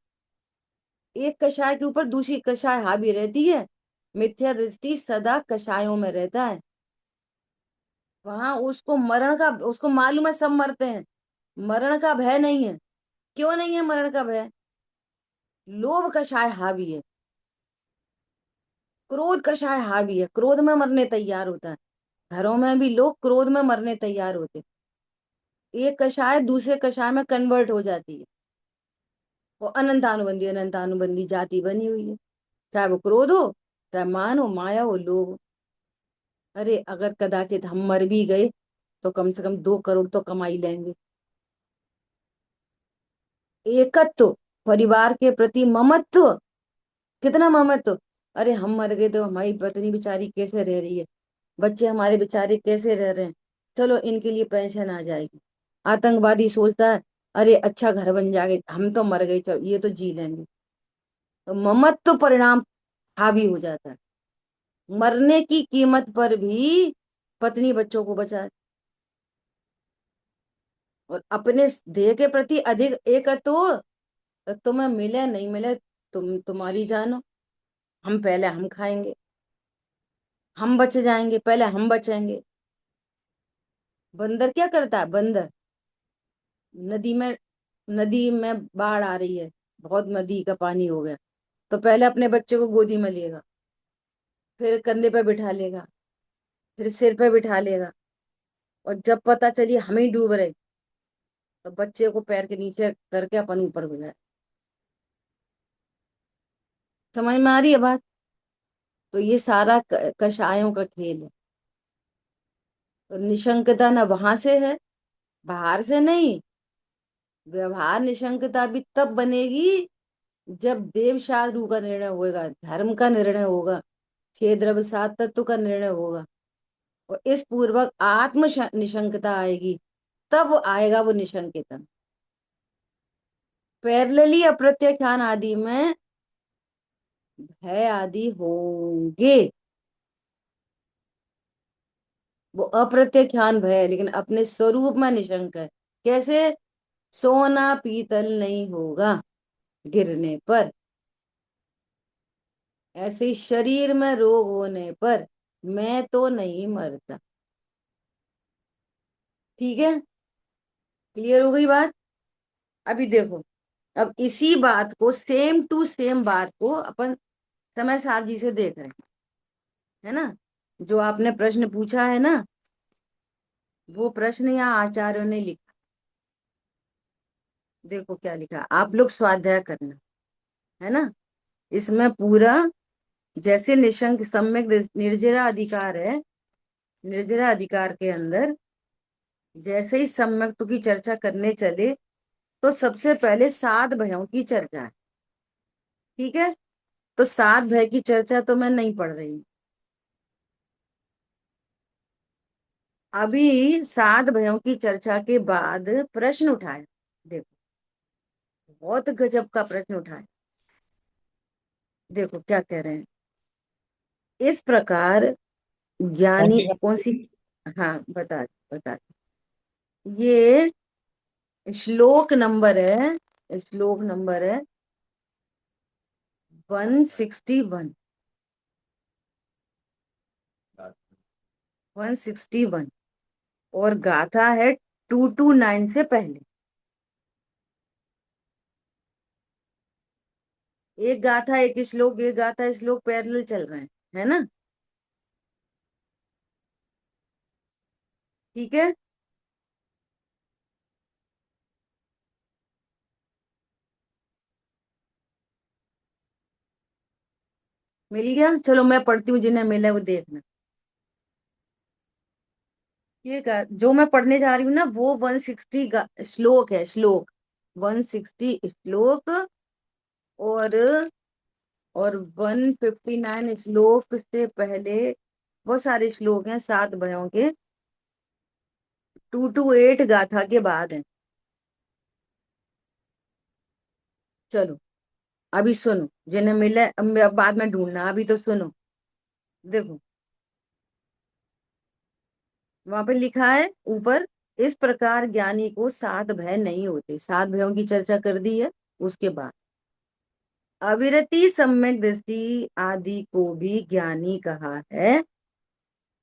एक कषाय के ऊपर दूसरी कषाय हावी रहती है, मिथ्या दृष्टि सदा कषायों में रहता है। वहां उसको मरण का, उसको मालूम है सब मरते हैं, मरण का भय नहीं है। क्यों नहीं है मरण का भय? लोभ कषाय हावी है, क्रोध कषाय हावी है, क्रोध में मरने तैयार होता है। घरों में भी लोग क्रोध में मरने तैयार होते, एक कषाय दूसरे कषाय में कन्वर्ट हो जाती है। वो अनंत अनुबंधी जाति बनी हुई है, चाहे वो क्रोध हो, चाहे मान हो, माया हो, लोभ हो। अरे अगर कदाचित हम मर भी गए तो कम से कम 2 करोड़ तो कमाई लेंगे। एकत्व, परिवार के प्रति ममत्व, कितना ममत्व। अरे हम मर गए तो हमारी पत्नी बेचारी कैसे रह रही है, बच्चे हमारे बेचारे कैसे रह रहे हैं, चलो इनके लिए पेंशन आ जाएगी। आतंकवादी सोचता है अरे अच्छा घर बन जाएगा, हम तो मर गए, चलो ये तो जी लेंगे। तो ममत्व परिणाम हावी हो जाता है, मरने की कीमत पर भी पत्नी बच्चों को बचाए। और अपने देह के प्रति अधिक एकत्व हो, तो तुम्हें मिले नहीं मिले, तुम्हारी जानो, हम पहले हम खाएंगे, हम बच जाएंगे, पहले हम बचेंगे। बंदर क्या करता है, बंदर नदी में, नदी में बाढ़ आ रही है, बहुत नदी का पानी हो गया, तो पहले अपने बच्चे को गोदी में लेगा, फिर कंधे पे बिठा लेगा, फिर सिर पे बिठा लेगा, और जब पता चली हम ही डूब रहे, तो बच्चे को पैर के नीचे करके अपन ऊपर हो जाए। समझ में आ रही है बात? तो ये सारा कषायों का खेल है। तो निशंकता ना वहां से है, बाहर से नहीं। व्यवहार निशंकता भी तब बनेगी जब देव शास्त्र का निर्णय होगा, धर्म का निर्णय होगा, छह द्रव्य सात तत्व का निर्णय होगा, और इस पूर्वक आत्म निशंकता आएगी, तब आएगा वो निशंकितन। पैरेलली अप्रत्याख्यान आदि में भय आदि होंगे, वो अप्रत्याख्यान भय है, लेकिन अपने स्वरूप में निशंक है। कैसे? सोना पीतल नहीं होगा गिरने पर, ऐसे ही शरीर में रोग होने पर मैं तो नहीं मरता। ठीक है, क्लियर हो गई बात? अभी देखो, अब इसी बात को, सेम टू सेम बात को अपन समय साहब जी से देख रहे हैं, है ना? जो आपने प्रश्न पूछा है ना, वो प्रश्न यहाँ आचार्यों ने लिखा। देखो क्या लिखा, आप लोग स्वाध्याय करना, है ना? इसमें पूरा, जैसे निशंक सम्यक निर्जरा अधिकार है, निर्जरा अधिकार के अंदर जैसे ही सम्यक्त्व की चर्चा करने चले, तो सबसे पहले सात भयों की चर्चा है। ठीक है, तो सात भय की चर्चा तो मैं नहीं पढ़ रही हूँ। अभी सात भयों की चर्चा के बाद प्रश्न उठाए, देखो बहुत गजब का प्रश्न उठाए। देखो क्या कह रहे हैं, इस प्रकार ज्ञानी कौन सी, हाँ बता, बता, ये श्लोक नंबर है, श्लोक नंबर है 161, 161, और गाथा है 229 से पहले। एक गाथा एक श्लोक, एक गाथा श्लोक पैरेलल चल रहे हैं, है ना? ठीक है, मिल गया? चलो मैं पढ़ती हूँ, जिन्हें मिला है वो देखना। ये जो मैं पढ़ने जा रही हूँ ना, वो 160 श्लोक है, श्लोक 160 श्लोक, और 159 श्लोक से पहले बहुत सारे श्लोक हैं सात भयों के, 228 गाथा के बाद है। चलो अभी सुनो, जिन्हें मिले अब बाद में ढूंढना, अभी तो सुनो। देखो वहां पे लिखा है ऊपर, इस प्रकार ज्ञानी को सात भय नहीं होते, सात भयों की चर्चा कर दी है। उसके बाद अविरति, सम्यक दृष्टि आदि को भी ज्ञानी कहा है,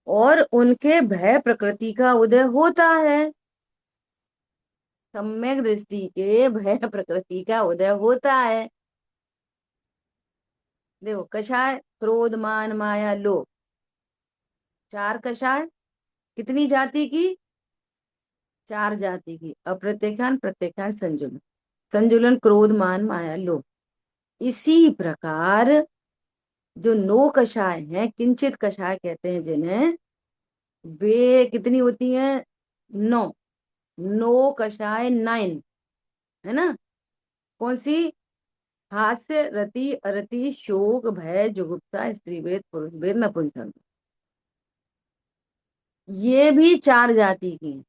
और उनके भय प्रकृति का उदय होता है। सम्यक दृष्टि के भय प्रकृति का उदय होता है। देखो कषाय, क्रोध, मान, माया, लोभ, चार कषाय, कितनी जाति की? चार जाति की। अप्रत्यक्षान, प्रत्यक्षान, संजुलन। संजुलन क्रोध, मान, माया, लोभ। इसी प्रकार जो नौ कषाय हैं, किंचित कषाय कहते हैं जिन्हें, वे कितनी होती हैं? नौ। नौ कषाय, नाइन, है ना? कौन सी? हास्य, रति, अरति, शोक, भय, जुगुप्सा, स्त्री भेद, पुरुष भेद, नपुंसक। ये भी चार जाति की हैं।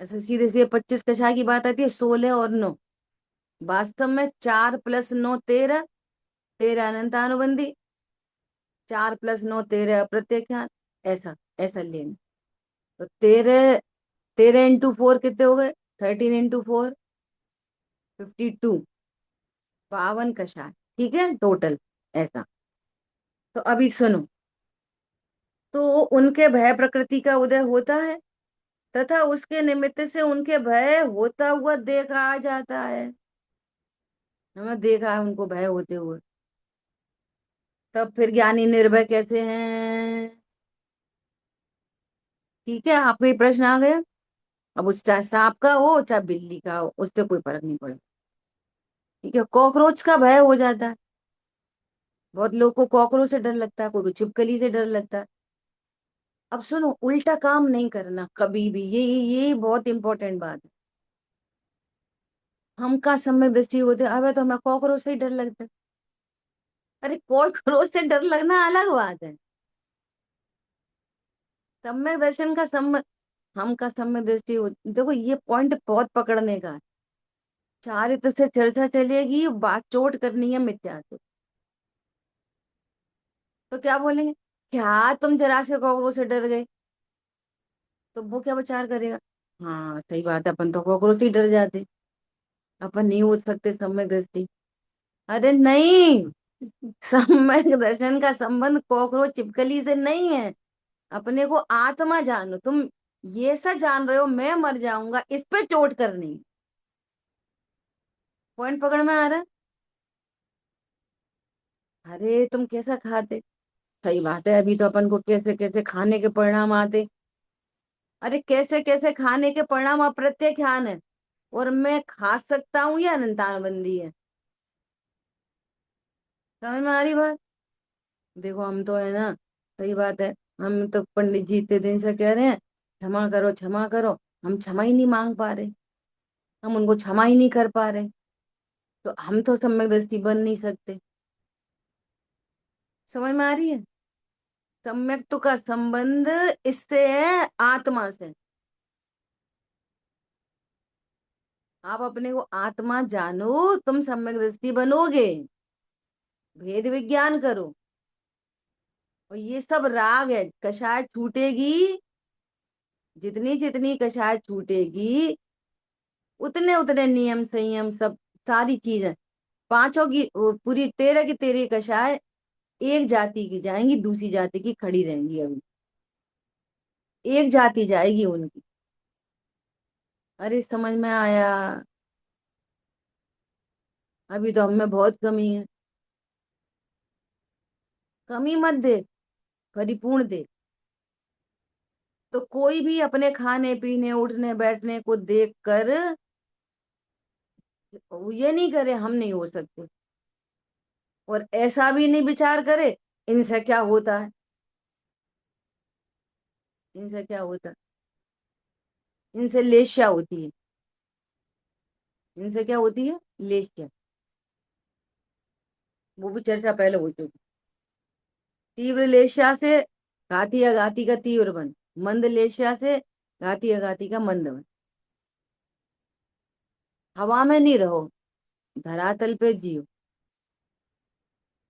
ऐसे सीधे सीधे 25 कषाय की बात आती है, 16 और 9। वास्तव में 4 + 9 13, 13 अनंतानुबंधी, 4 + 9 13 अप्रत्यक्षान। ऐसा ऐसा लेना। तो 13, 13 × 4 कितने हो गए? 13 × 4 52। 52 कषाय, ठीक है टोटल। ऐसा। तो अभी सुनो, तो उनके भय प्रकृति का उदय होता है, तथा उसके निमित्त से उनके भय होता हुआ देखा जाता है। हमें देखा है उनको भय होते हुए। तब फिर ज्ञानी निर्भय कैसे हैं? ठीक है, आपको ये प्रश्न आ गया। अब उस चाहे सांप का हो चाहे बिल्ली का हो, उससे कोई फर्क नहीं पड़ता। ठीक है, कॉकरोच का भय हो जाता है। बहुत लोग को कॉकरोच से डर लगता है, कोई को छिपकली से डर लगता है। अब सुनो, उल्टा काम नहीं करना कभी भी, ये बहुत इंपॉर्टेंट बात है। हम का समय दृष्टि होते, अबे तो हमें कॉकरोच से ही डर लगता है। अरे कॉकरोच से डर लगना अलग बात है। सम्यक दर्शन का सम्य हम का सम्यक दृष्टि देखो, ये पॉइंट बहुत पकड़ने का है। चारित्र से चर्चा चलेगी, बात चोट करनी है मिथ्या से। तो क्या बोलेंगे? क्या तुम जरा से कॉकरोच से डर गए? तो वो क्या विचार करेगा? हाँ सही बात है, अपन तो कॉकरोच से ही डर जाते, अपन नहीं हो सकते सम्यक दृष्टि। अरे नहीं, सम्यक दर्शन का संबंध कॉकरोच छिपकली से नहीं है। अपने को आत्मा जानो तुम। ये सब जान रहे हो मैं मर जाऊंगा, इस पे चोट करनी। पॉइंट पकड़ में आ रहा है? अरे तुम कैसा खाते? सही बात है, अभी तो अपन को कैसे कैसे खाने के परिणाम आते। अरे कैसे कैसे खाने के परिणाम अप्रत्यक्ष ज्ञान है। और मैं खा सकता हूँ, या अनंतानुबंधी है? समझ में आ रही बात? देखो हम तो है ना, सही बात है। हम तो पंडित जी इतने दिन से कह रहे हैं क्षमा करो क्षमा करो, हम क्षमा ही नहीं मांग पा रहे। हम उनको क्षमा ही नहीं कर पा रहे। तो हम तो सम्यक दृष्टि बन नहीं सकते। समझ में आ रही है? सम्यक्त्व का संबंध इससे है, आत्मा से। आप अपने को आत्मा जानो, तुम सम्यक दृष्टि बनोगे। भेद विज्ञान करो। और ये सब राग है, कषाय छूटेगी, जितनी जितनी कषाय छूटेगी, उतने उतने नियम संयम सब, सारी चीजें, पांचों की वो पूरी 13 की 13 कषाय एक जाति की जाएंगी, दूसरी जाति की खड़ी रहेंगी। अभी एक जाति जाएगी उनकी। अरे समझ में आया? अभी तो हम में बहुत कमी है। कमी मत देख, परिपूर्ण देख। तो कोई भी अपने खाने पीने उठने बैठने को देख कर ये नहीं करे हम नहीं हो सकते, और ऐसा भी नहीं विचार करे इनसे क्या होता है। इनसे क्या होता है? इनसे लेश्या होती है। इनसे क्या होती है? लेश्या। वो भी चर्चा पहले हो चुकी। तीव्र लेश्या से घाती अघाती का तीव्र बंध, मंद लेश्या से घाती अघाती का मंद बंध। हवा में नहीं रहो, धरातल पे जियो।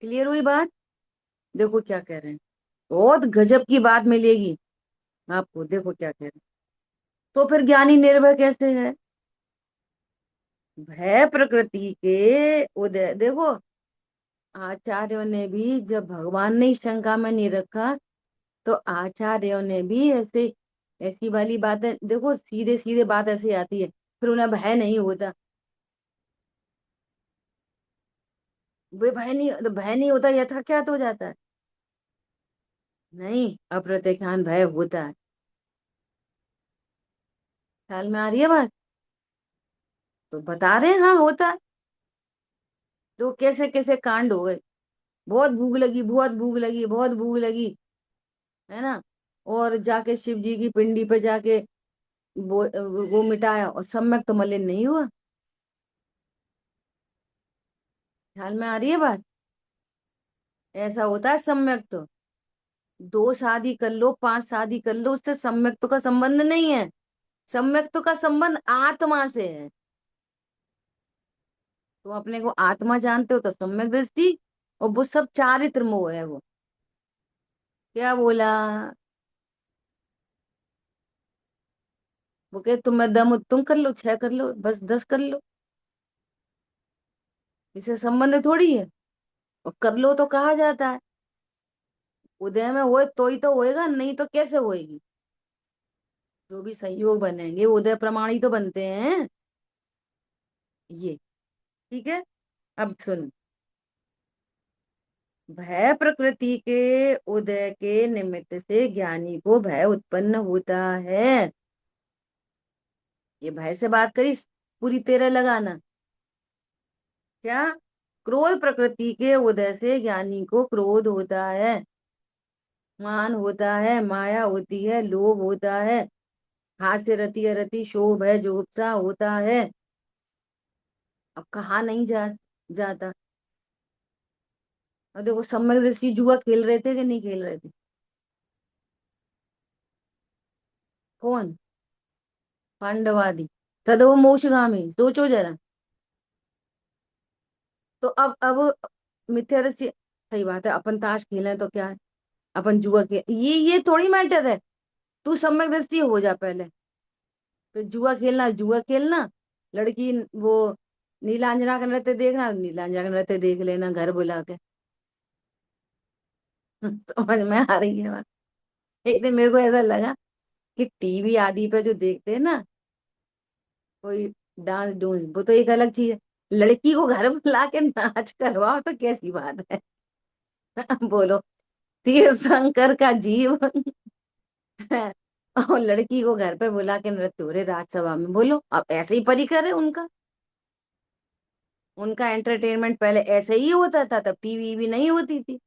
क्लियर हुई बात? देखो क्या कह रहे हैं, बहुत गजब की बात मिलेगी आपको, देखो क्या कह रहे हैं। तो फिर ज्ञानी निर्भय कैसे है? भय प्रकृति के उदय, देखो आचार्यों ने भी, जब भगवान ने ही शंका में नहीं रखा, तो आचार्यों ने भी ऐसे, ऐसी वाली बातें, देखो सीधे सीधे बात ऐसी आती है, फिर उन्हें भय नहीं होता। वे भय नहीं, तो भय नहीं होता, यथाख्यात हो जाता है। नहीं, अप्रत्यक्षान भय होता है। ख्याल में आ रही है बात? तो बता रहे हैं, हाँ होता है। तो कैसे कैसे कांड हो गए, बहुत भूख लगी, बहुत भूख लगी, बहुत भूख लगी, है ना, और जाके शिव जी की पिंडी पे जाके वो वो मिटाया, और सम्यक तो मलिन नहीं हुआ। ख्याल में आ रही है बात? ऐसा होता है सम्यक तो। दो शादी कर लो, पांच शादी कर लो, उससे सम्यक्तो का संबंध नहीं है। सम्यक्तो का संबंध आत्मा से है। तुम अपने को आत्मा जानते हो तो सम्यक दृष्टि, और वो सब चारित्र मोह है वो। क्या बोला? वो कहे तुम्हें दम हो, तुम कर लो, छह कर लो, बस 10 कर लो, इसे संबंध थोड़ी है। और कर लो तो कहा जाता है, उदय में होए तो ही तो होएगा, नहीं तो कैसे होएगी? जो भी संयोग बनेंगे वो उदय प्रमाण ही तो बनते हैं। ये ठीक है। अब सुन, भय प्रकृति के उदय के निमित्त से ज्ञानी को भय उत्पन्न होता है। ये भय से बात करी, पूरी तेरह लगाना। क्या? क्रोध प्रकृति के उदय से ज्ञानी को क्रोध होता है, मान होता है, माया होती है, लोभ होता है, हास्य रति अरति शोभ है, जुगुप्सा होता है। अब कहा नहीं जाता। और देखो सम्यक दृष्टि जुआ खेल रहे थे कि नहीं खेल रहे थे? कौन? पांडवादी। तदो मोक्षगामी, सोचो जरा। तो अब मिथ्या दृष्टि, सही बात है, अपन ताश खेलें तो क्या है, अपन जुआ खेल, ये थोड़ी मैटर है। तू सम्यक दृष्टि हो जा पहले, फिर जुआ खेलना, जुआ खेलना, लड़की वो नीलांजना का नृत्य देखना, नीलांजना का नृत्य देख लेना घर बुला के। समझ में आ रही है बात? एक दिन मेरे को ऐसा लगा कि टीवी आदि पे जो देखते हैं ना, कोई डांस डूंस, वो तो एक अलग चीज है, लड़की को घर बुला के नाच करवाओ तो कैसी बात है? बोलो, तीर्थंकर का जीवन है, और लड़की को घर पे बुला के नृत्य हो रहे राजसभा में, बोलो अब ऐसे ही परिकर है उनका। उनका एंटरटेनमेंट पहले ऐसे ही होता था, तब टीवी भी नहीं होती थी।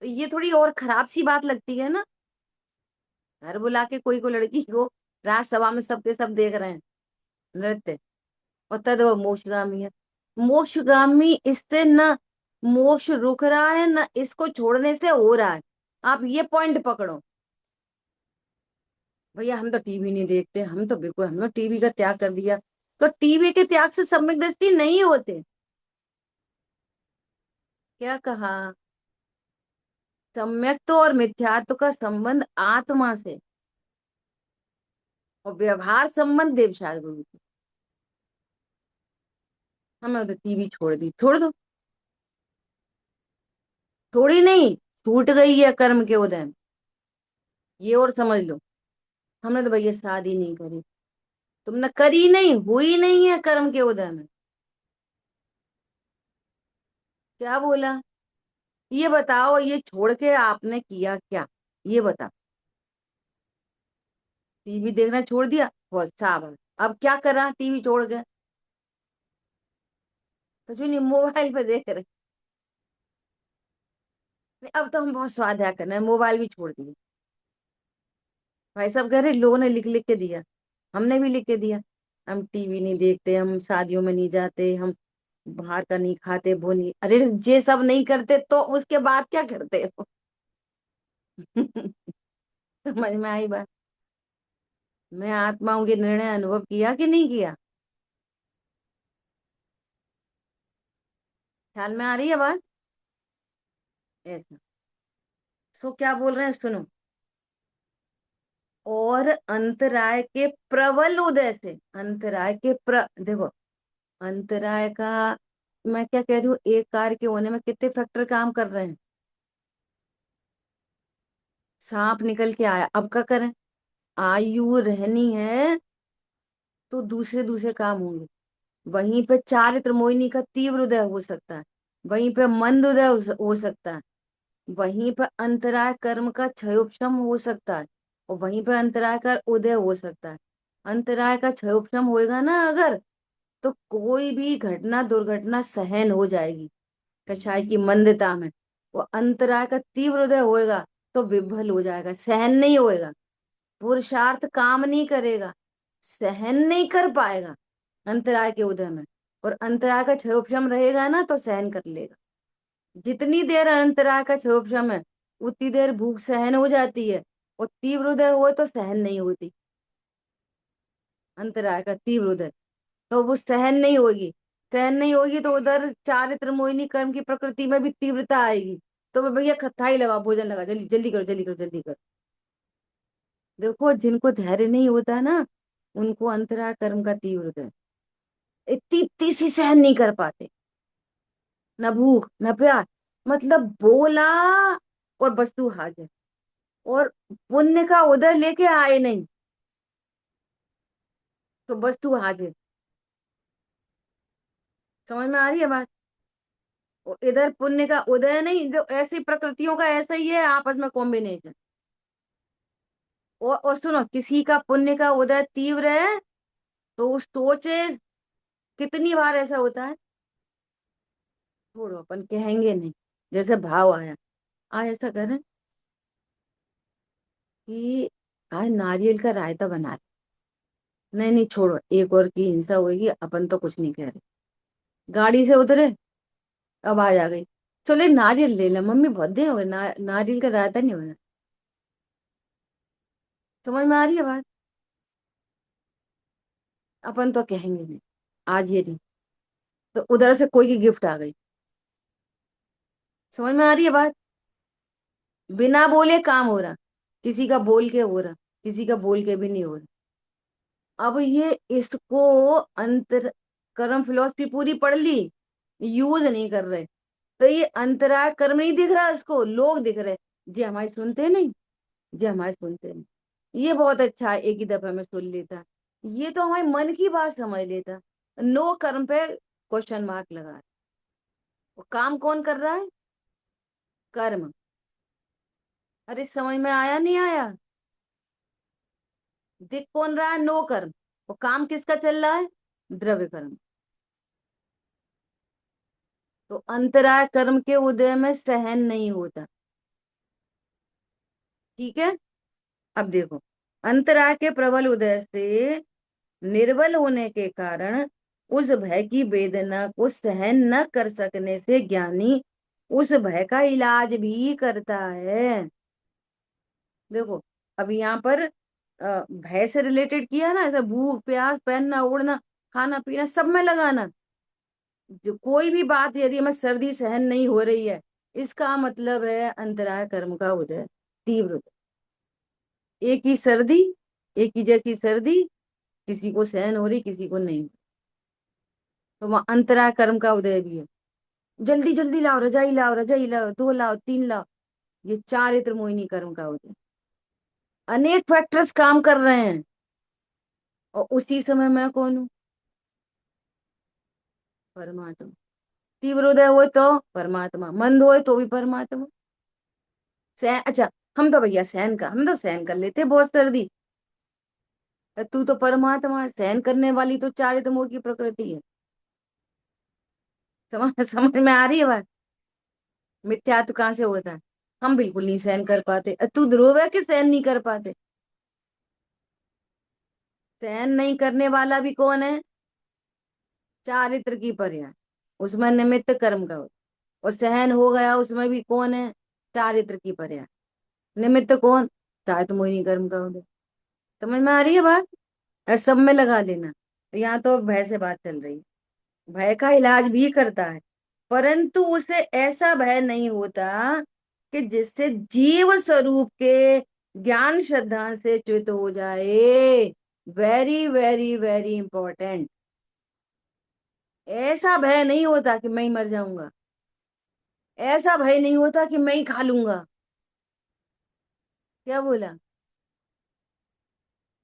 तो ये थोड़ी और खराब सी बात लगती है ना, घर बुला के कोई को लड़की को राजसभा में सबके सब देख रहे हैं नृत्य, और तद वो मोक्षगामी है। मोक्षगामी इससे ना मोक्ष रुक रहा है, ना इसको छोड़ने से हो रहा है। आप ये पॉइंट पकड़ो। भैया हम तो टीवी नहीं देखते, हम तो बिल्कुल, हमने टीवी का त्याग कर दिया। तो टीवी के त्याग से सम्यक दृष्टि नहीं होते। क्या कहा? सम्यक्त्व और मिथ्यात्व का संबंध आत्मा से, और व्यवहार संबंध देवशास्त्र गुरु से। हमें तो टीवी छोड़ दी, छोड़ दो। थोड़ी नहीं, छूट गई है कर्म के उदय में, ये और समझ लो। हमने तो भैया शादी नहीं करी, तुमने करी नहीं, हुई नहीं है कर्म के उदय में। क्या बोला? ये बताओ, ये छोड़ के आपने किया क्या? ये बता। टीवी देखना छोड़ दिया, बहुत शाबाश। अब क्या करा टीवी छोड़ के? कुछ भी नहीं, मोबाइल पे देख रहे। नहीं, अब तो हम बहुत स्वाध्याय कर रहे हैं, मोबाइल भी छोड़ दिए। भाई साहब कह रहे लोगों ने लिख लिख के दिया, हमने भी लिख के दिया। हम टीवी नहीं देखते, हम शादियों में नहीं जाते, हम बाहर का नहीं खाते, वो नहीं, अरे ये सब नहीं करते तो उसके बाद क्या करते हो? समझ में आई बात? मैं आत्माओं के निर्णय अनुभव किया कि नहीं किया? ख्याल में आ रही है बात? ऐसा। सो क्या बोल रहे हैं सुनो। और अंतराय के प्रबल उदय से, अंतराय के देखो, अंतराय का, मैं क्या कह रही हूँ, एक कार्य के होने में कितने फैक्टर काम कर रहे हैं। सांप निकल के आया, अब क्या करें, आयु रहनी है तो दूसरे दूसरे काम होंगे। वहीं पे चारित्र मोहिनी का तीव्र उदय हो सकता है, वहीं पे मंद उदय हो सकता है, वहीं पे अंतराय कर्म का क्षयोपशम हो सकता है, और वहीं पे अंतराय का उदय हो सकता है। अंतराय का क्षयोपशम होएगा ना अगर, तो कोई भी घटना दुर्घटना सहन हो जाएगी कछाय की मंदता में। वो अंतराय का तीव्र उदय होएगा तो विफल हो जाएगा, सहन नहीं होएगा, पुरुषार्थ काम नहीं करेगा, सहन नहीं कर पाएगा अंतराय के उदय में। और अंतराय का क्षयोपशम रहेगा ना तो सहन कर लेगा। जितनी देर अंतराय का क्षयोपशम है उतनी देर भूख सहन हो जाती है, और तीव्र उदय हो तो सहन नहीं होती। अंतराय का तीव्र उदय तो वो सहन नहीं होगी, सहन नहीं होगी तो उधर चारित्र मोहिनी कर्म की प्रकृति में भी तीव्रता आएगी। तो वो भैया खत्ता ही लगा, भोजन लगा, जल्दी जल्दी करो, जल्दी करो, जल्दी करो। देखो जिनको धैर्य नहीं होता ना, उनको अंतराय कर्म का तीव्र उदय, इतनी तीसी सहन नहीं कर पाते, न भूख न प्यास, मतलब बोला और वस्तु हाजिर, और पुण्य का उदय लेके आए नहीं तो वस्तु हाजिर। समझ में आ रही है बात? और इधर पुण्य का उदय नहीं, जो ऐसी प्रकृतियों का ऐसा ही है आपस में कॉम्बिनेशन। और सुनो, किसी का पुण्य का उदय तीव्र है तो उस सोचे, कितनी बार ऐसा होता है, छोड़ो अपन कहेंगे नहीं, जैसे भाव आया, आज ऐसा करें कि आज नारियल का रायता बना रहे, नहीं नहीं छोड़ो, एक और की हिंसा होगी, अपन तो कुछ नहीं कह रहे। गाड़ी से उतरे, आवाज आ गई, चलो एक नारियल ले ले, मम्मी बहुत दिन हो गए नारियल का रायता नहीं बना। समझ में आ रही है बात? अपन तो कहेंगे नहीं, आज ये नहीं, तो उधर से कोई की गिफ्ट आ गई। समझ में आ रही है बात? बिना बोले काम हो रहा, किसी का बोल के हो रहा, किसी का बोल के भी नहीं हो रहा। अब ये इसको अंतर, कर्म फिलोसफी पूरी पढ़ ली, यूज नहीं कर रहे, तो ये अंतराय कर्म नहीं दिख रहा, इसको लोग दिख रहे, जी हमारी सुनते नहीं, जी हमारी सुनते नहीं। ये बहुत अच्छा है, एक ही दफे में सुन लेता, ये तो हमारे मन की बात समझ लेता। नो कर्म पे क्वेश्चन मार्क लगा है। वो काम कौन कर रहा है? कर्म। अरे समझ में आया नहीं आया? दिख कौन रहा है? नो कर्म। वो काम किसका चल रहा है? द्रव्य कर्म। तो अंतराय कर्म के उदय में सहन नहीं होता। ठीक है, अब देखो, अंतराय के प्रबल उदय से निर्बल होने के कारण उस भय की वेदना को सहन न कर सकने से ज्ञानी उस भय का इलाज भी करता है। देखो, अब यहाँ पर भय से रिलेटेड किया ना, ऐसा भूख प्यास पहनना ओढ़ना खाना पीना सब में लगाना, जो कोई भी बात यदि हमें सर्दी सहन नहीं हो रही है, इसका मतलब है अंतराय कर्म का उदय, तीव्र उदय। एक ही सर्दी, एक ही जैसी सर्दी, किसी को सहन हो रही किसी को नहीं, तो वहां अंतराय कर्म का उदय भी है। जल्दी जल्दी लाओ, रजाई लाओ, दो लाओ, तीन लाओ, ये चारित्र मोहिनी कर्म का उदय। अनेक फैक्टर्स काम कर रहे हैं, और उसी समय मैं कौन हूँ? परमात्मा। तीव्र उदय हो तो परमात्मा, मंद हो तो भी परमात्मा। सहन, अच्छा, हम तो भैया सहन का, हम तो सहन कर लेते बहुत सर्दी, तू तो परमात्मा है, सहन करने वाली तो चारित्र मोह की प्रकृति है। समझ समझ में आ रही है बात? मिथ्यात्व कहाँ से होता है? हम बिल्कुल नहीं सहन कर पाते, तू ध्रुव है कि सहन नहीं कर पाते? सहन नहीं करने वाला भी कौन है? चारित्र की पर्याय, उसमें निमित्त कर्म का होता, और सहन हो गया उसमें भी कौन है? चारित्र की पर्याय, निमित्त कौन? चारित्र मोहिनी कर्म का होता। समझ में आ रही है बात? सब में लगा लेना। यहाँ तो भय से बात चल रही है, भय का इलाज भी करता है। परंतु उसे ऐसा भय नहीं होता कि जिससे जीव स्वरूप के ज्ञान श्रद्धा से च्युत हो जाए। Very very very important. ऐसा भय नहीं होता कि मैं ही मर जाऊंगा। ऐसा भय नहीं होता कि मैं ही खा लूंगा। क्या बोला?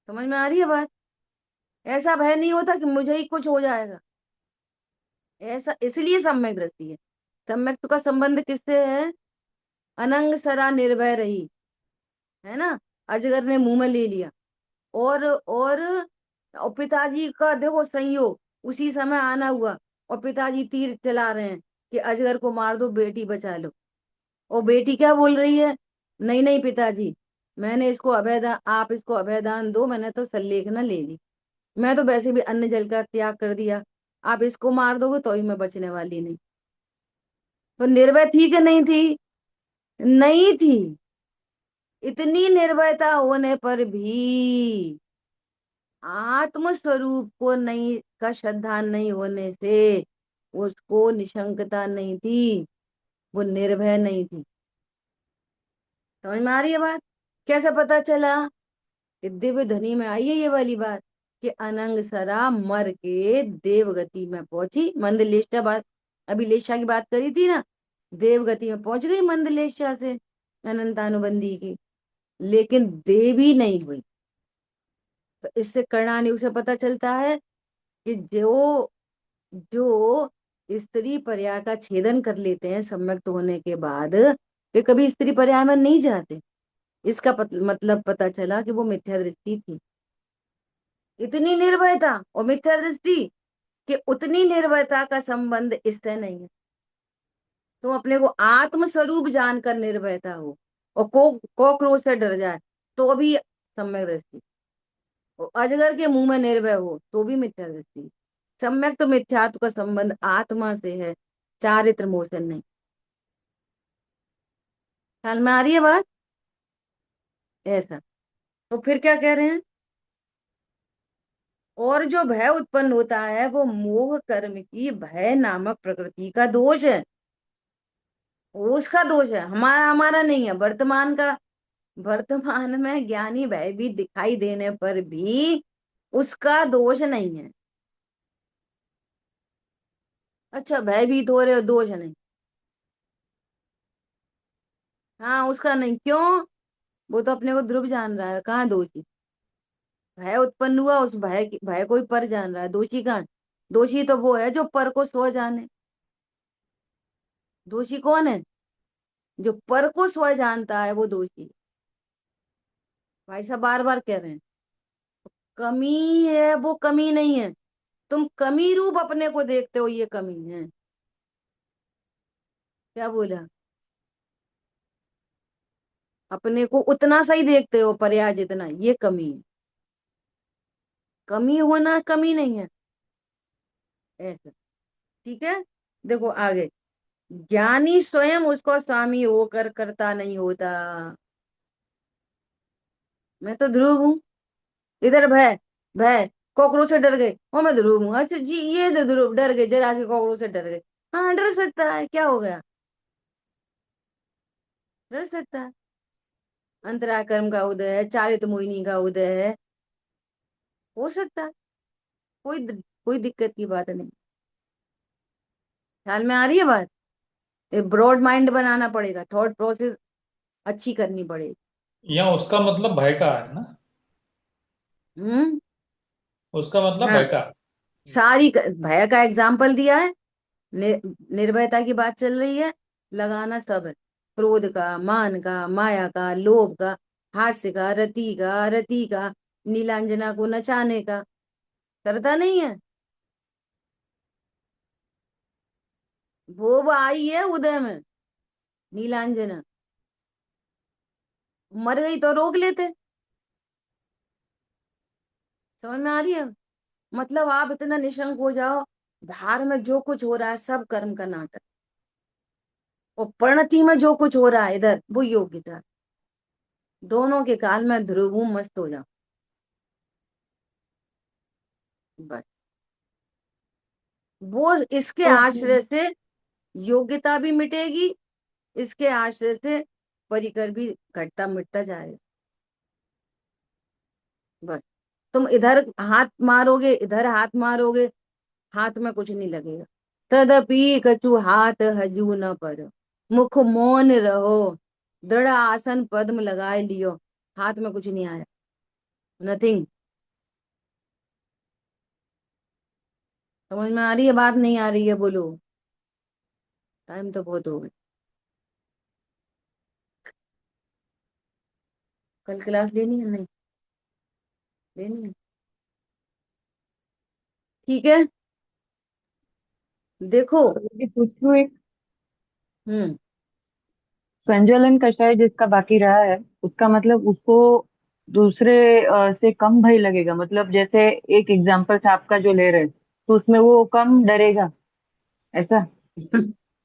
समझ में आ रही है बात? ऐसा भय नहीं होता कि मुझे ही कुछ हो जाएगा। ऐसा इसलिए सम्यक दृष्टि है। सम्यक का संबंध किससे है? अनंग सरा निर्भय रही, है ना। अजगर ने मुंह में ले लिया। और पिताजी का देखो संयोग, उसी समय आना हुआ। और पिताजी तीर चला रहे हैं कि अजगर को मार दो, बेटी बचा लो। और बेटी क्या बोल रही है? नहीं नहीं पिताजी, मैंने इसको अभयदान, आप इसको अभयदान दो, मैंने तो सल्लेखना ले ली। मैं तो वैसे भी अन्न जल का त्याग कर दिया। आप इसको मार दोगे तो ही मैं बचने वाली नहीं। तो निर्भय थी कि नहीं थी? नहीं थी। इतनी निर्भयता होने पर भी आत्म स्वरूप को नहीं का श्रद्धा नहीं होने से उसको निशंकता नहीं थी। वो निर्भय नहीं थी। समझ में आ रही है बात? कैसे पता चला? कि दिव्य ध्वनि में आई है ये वाली बात कि अनंग सरा मर के देवगति में पहुंची मंदलेशा। बात अभी लेशा की बात करी थी ना। देवगति में पहुंच गई मंदलेशा से अनंतानुबंधी की, लेकिन देवी नहीं हुई। तो इससे कर्णानि से पता चलता है कि जो जो स्त्री पर्याय का छेदन कर लेते हैं सम्यक्त होने के बाद, वे कभी स्त्री पर्याय में नहीं जाते। इसका मतलब पता चला कि वो मिथ्या दृष्टि थी। इतनी निर्भयता और मिथ्या दृष्टि कि उतनी निर्भयता का संबंध इससे नहीं है। तुम अपने को आत्म स्वरूप जानकर निर्भयता हो और कॉकरोच से डर जाए तो भी सम्यक दृष्टि। और अजगर के मुंह में निर्भय हो तो भी मिथ्या दृष्टि। सम्यक तो मिथ्यात्व का संबंध आत्मा से है, चारित्र मोशन नहीं। ख्याल में आ रही है बात? ऐसा। तो फिर क्या कह रहे हैं? और जो भय उत्पन्न होता है वो मोह कर्म की भय नामक प्रकृति का दोष है। वो उसका दोष है, हमारा हमारा नहीं है। वर्तमान में ज्ञानी भयभीत दिखाई देने पर भी उसका दोष नहीं है। अच्छा, भयभीत हो रहे हो, दोष नहीं। हाँ, उसका नहीं, क्यों? वो तो अपने को ध्रुव जान रहा है, कहाँ दोषी? भय उत्पन्न हुआ, उस भय को ही पर जान रहा है, दोषी कहाँ है? दोषी तो वो है जो पर को स्व जाने। दोषी कौन है? जो पर को स्व जानता है वो दोषी है। भाई साहब बार बार कह रहे हैं, कमी है वो कमी नहीं है। तुम कमी रूप अपने को देखते हो, ये कमी है। क्या बोला? अपने को उतना सही देखते हो, पर्याय जितना, ये कमी है। कमी होना कमी नहीं है। ऐसा। ठीक है। देखो आगे। ज्ञानी स्वयं उसको स्वामी होकर करता नहीं होता। मैं तो ध्रुव हूँ। इधर भय, भय कॉकरोच से डर गए, ओ मैं ध्रुव हूँ। अच्छा जी, ये तो ध्रुव डर गए, जरा से कॉकरोच से डर गए। हाँ, डर सकता है, क्या हो गया? डर सकता है। अंतरा कर्म का उदय है, चारित मोहिनी का उदय है, हो सकता है। कोई दिक्कत की बात नहीं। ख्याल में आ रही है बात? ब्रॉड माइंड बनाना पड़ेगा, थॉट प्रोसेस अच्छी करनी पड़ेगी। यहाँ उसका मतलब भय का है ना? हम्म। उसका मतलब हाँ, भय का। भय का एग्जाम्पल दिया है। निर्भयता की बात चल रही है। लगाना सब है। क्रोध का, मान का, माया का, लोभ का, हास्य का, रति का, नीलांजना को नचाने का। करता नहीं है? वो आई है उदय में, नीलांजना। मर गई तो रोक लेते। समझ में आ रही है? मतलब आप इतना निशंक हो जाओ, बाहर में जो कुछ हो रहा है सब कर्म का नाटक, और परिणति में जो कुछ हो रहा है इधर वो योग्यता। दोनों के काल में ध्रुव मस्त हो जाओ, बस। वो इसके तो आश्रय से योग्यता भी मिटेगी, इसके आश्रय से परिकर भी घटता मिटता जाएगा। बस तुम इधर हाथ मारोगे, इधर हाथ मारोगे, हाथ में कुछ नहीं लगेगा। तदपि कछु हाथ हजू न पर, मुख मौन रहो, दृढ़ आसन पद्म लगाए लियो, हाथ में कुछ नहीं आया, नथिंग। समझ में आ रही है बात, नहीं आ रही है बोलो? टाइम तो बहुत हो गया। कल क्लास लेनी है नहीं? लेनी है, ठीक है। देखो। ये पूछूं एक, हम्म। संज्वलन कषाय जिसका बाकी रहा है, उसका मतलब उसको दूसरे से कम भय लगेगा, मतलब जैसे एक एग्जांपल से आपका जो ले रहे हैं, तो उसमें वो कम डरेगा, ऐसा?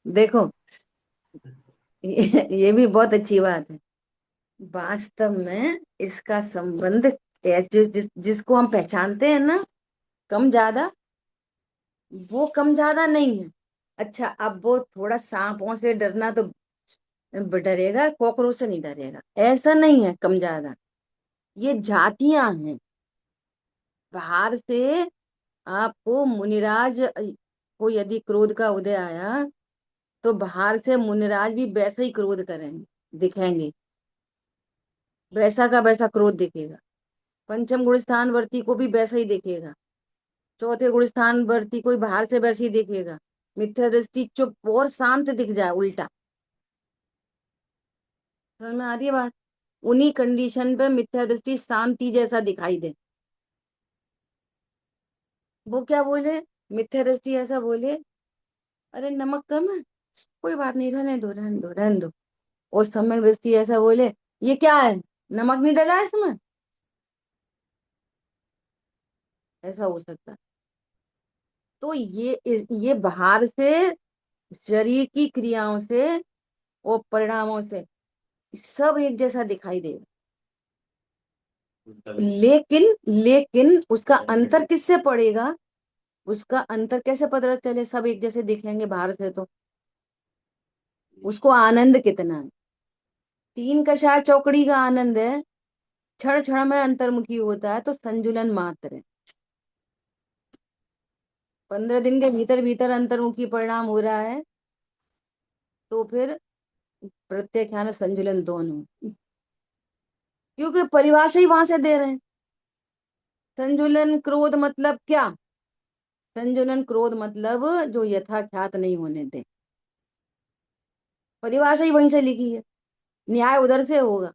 देखो, ये भी बहुत अच्छी बात है। वास्तव में इसका संबंध जिसको हम पहचानते हैं ना, कम ज्यादा, वो कम ज्यादा नहीं है। अच्छा, अब वो थोड़ा सांपों से डरना तो डरेगा, कॉकरोच से नहीं डरेगा, ऐसा नहीं है कम ज्यादा। ये जातियां हैं। बाहर से आपको मुनिराज को यदि क्रोध का उदय आया, तो बाहर से मुनिराज भी वैसा ही क्रोध करेंगे, दिखेंगे, वैसा का वैसा क्रोध दिखेगा। पंचम गुण स्थान वर्ती को भी वैसा ही दिखेगा, चौथे गुण स्थान वर्ती कोई बाहर से वैसे ही दिखेगा। मिथ्या दृष्टि चुप और शांत दिख जाए, उल्टा। समझ में आ रही है बात? उन्हीं कंडीशन पे मिथ्या दृष्टि शांति जैसा दिखाई दे। वो क्या बोले? मिथ्या दृष्टि ऐसा बोले, अरे नमक कम है, कोई बात नहीं, रहने दो रहने दो रहने दो। और सम्यक दृष्टि ऐसा बोले, ये क्या है, नमक नहीं डला है इसमें, ऐसा हो सकता है। तो ये बाहर से, शरीर की क्रियाओं से और परिणामों से सब एक जैसा दिखाई देगा, लेकिन लेकिन उसका अंतर किससे पड़ेगा? उसका अंतर कैसे पता चले सब एक जैसे दिखेंगे बाहर से? तो उसको आनंद कितना है। तीन कषाय चौकड़ी का आनंद है, क्षण क्षण में अंतर्मुखी होता है, तो संजुलन मात्र है। 15 दिन के भीतर भीतर अंतर्मुखी परिणाम हो रहा है, तो फिर प्रत्याख्यान और संजुलन दोनों, क्योंकि परिभाषा ही वहां से दे रहे हैं। संजुलन क्रोध मतलब क्या? संजुलन क्रोध मतलब जो यथाख्यात नहीं होने दे, परिभाषा ही वहीं से लिखी है, न्याय उधर से होगा।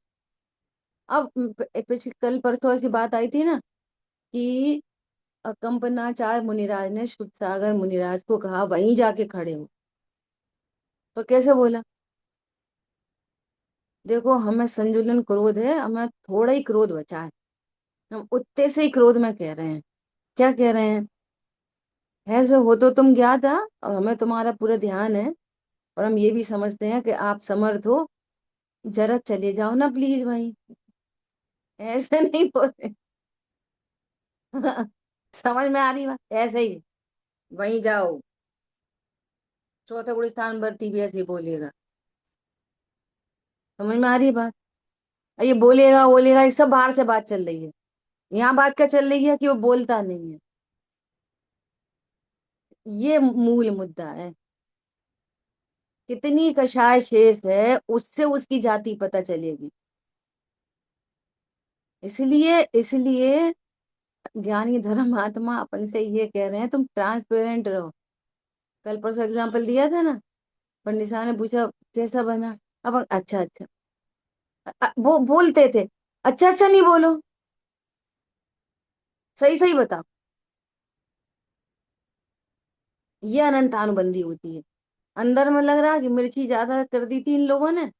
अब पिछले कल परसों ऐसी बात आई थी ना, कि कंपनाचार मुनिराज ने शुद्ध सागर मुनिराज को कहा वहीं जाके खड़े हो, तो कैसे बोला? देखो, हमें संजुलन क्रोध है, हमें थोड़ा ही क्रोध बचा है, हम उतने से ही क्रोध में कह रहे हैं। क्या कह रहे हैं? ऐसे हो तो तुम ज्ञात है, और हमें तुम्हारा पूरा ध्यान है, और हम ये भी समझते हैं कि आप समर्थ हो, जरा चले जाओ ना प्लीज भाई। ऐसे नहीं बोलते। समझ में आ रही बात? ऐसे ही वहीं जाओ। चौथा गुण स्थान भर्ती भी ऐसे ही बोलेगा। समझ में आ रही बात? ये बोलेगा बोलेगा, ये सब बाहर से बात चल रही है। यहाँ बात क्या चल रही है कि वो बोलता नहीं है, ये मूल मुद्दा है। कितनी कषाय शेष है, उससे उसकी जाति पता चलेगी। इसलिए ज्ञानी धर्मात्मा अपन से ये कह रहे हैं, तुम ट्रांसपेरेंट रहो। कल परसों एग्जाम्पल दिया था ना, पंडित साहब ने पूछा कैसा बना, अब अच्छा अच्छा, वो बोलते थे, अच्छा अच्छा नहीं बोलो, सही सही बताओ। ये अनंतानुबंधी होती है। अंदर में लग रहा है कि मिर्ची ज्यादा कर दी थी इन लोगों ने,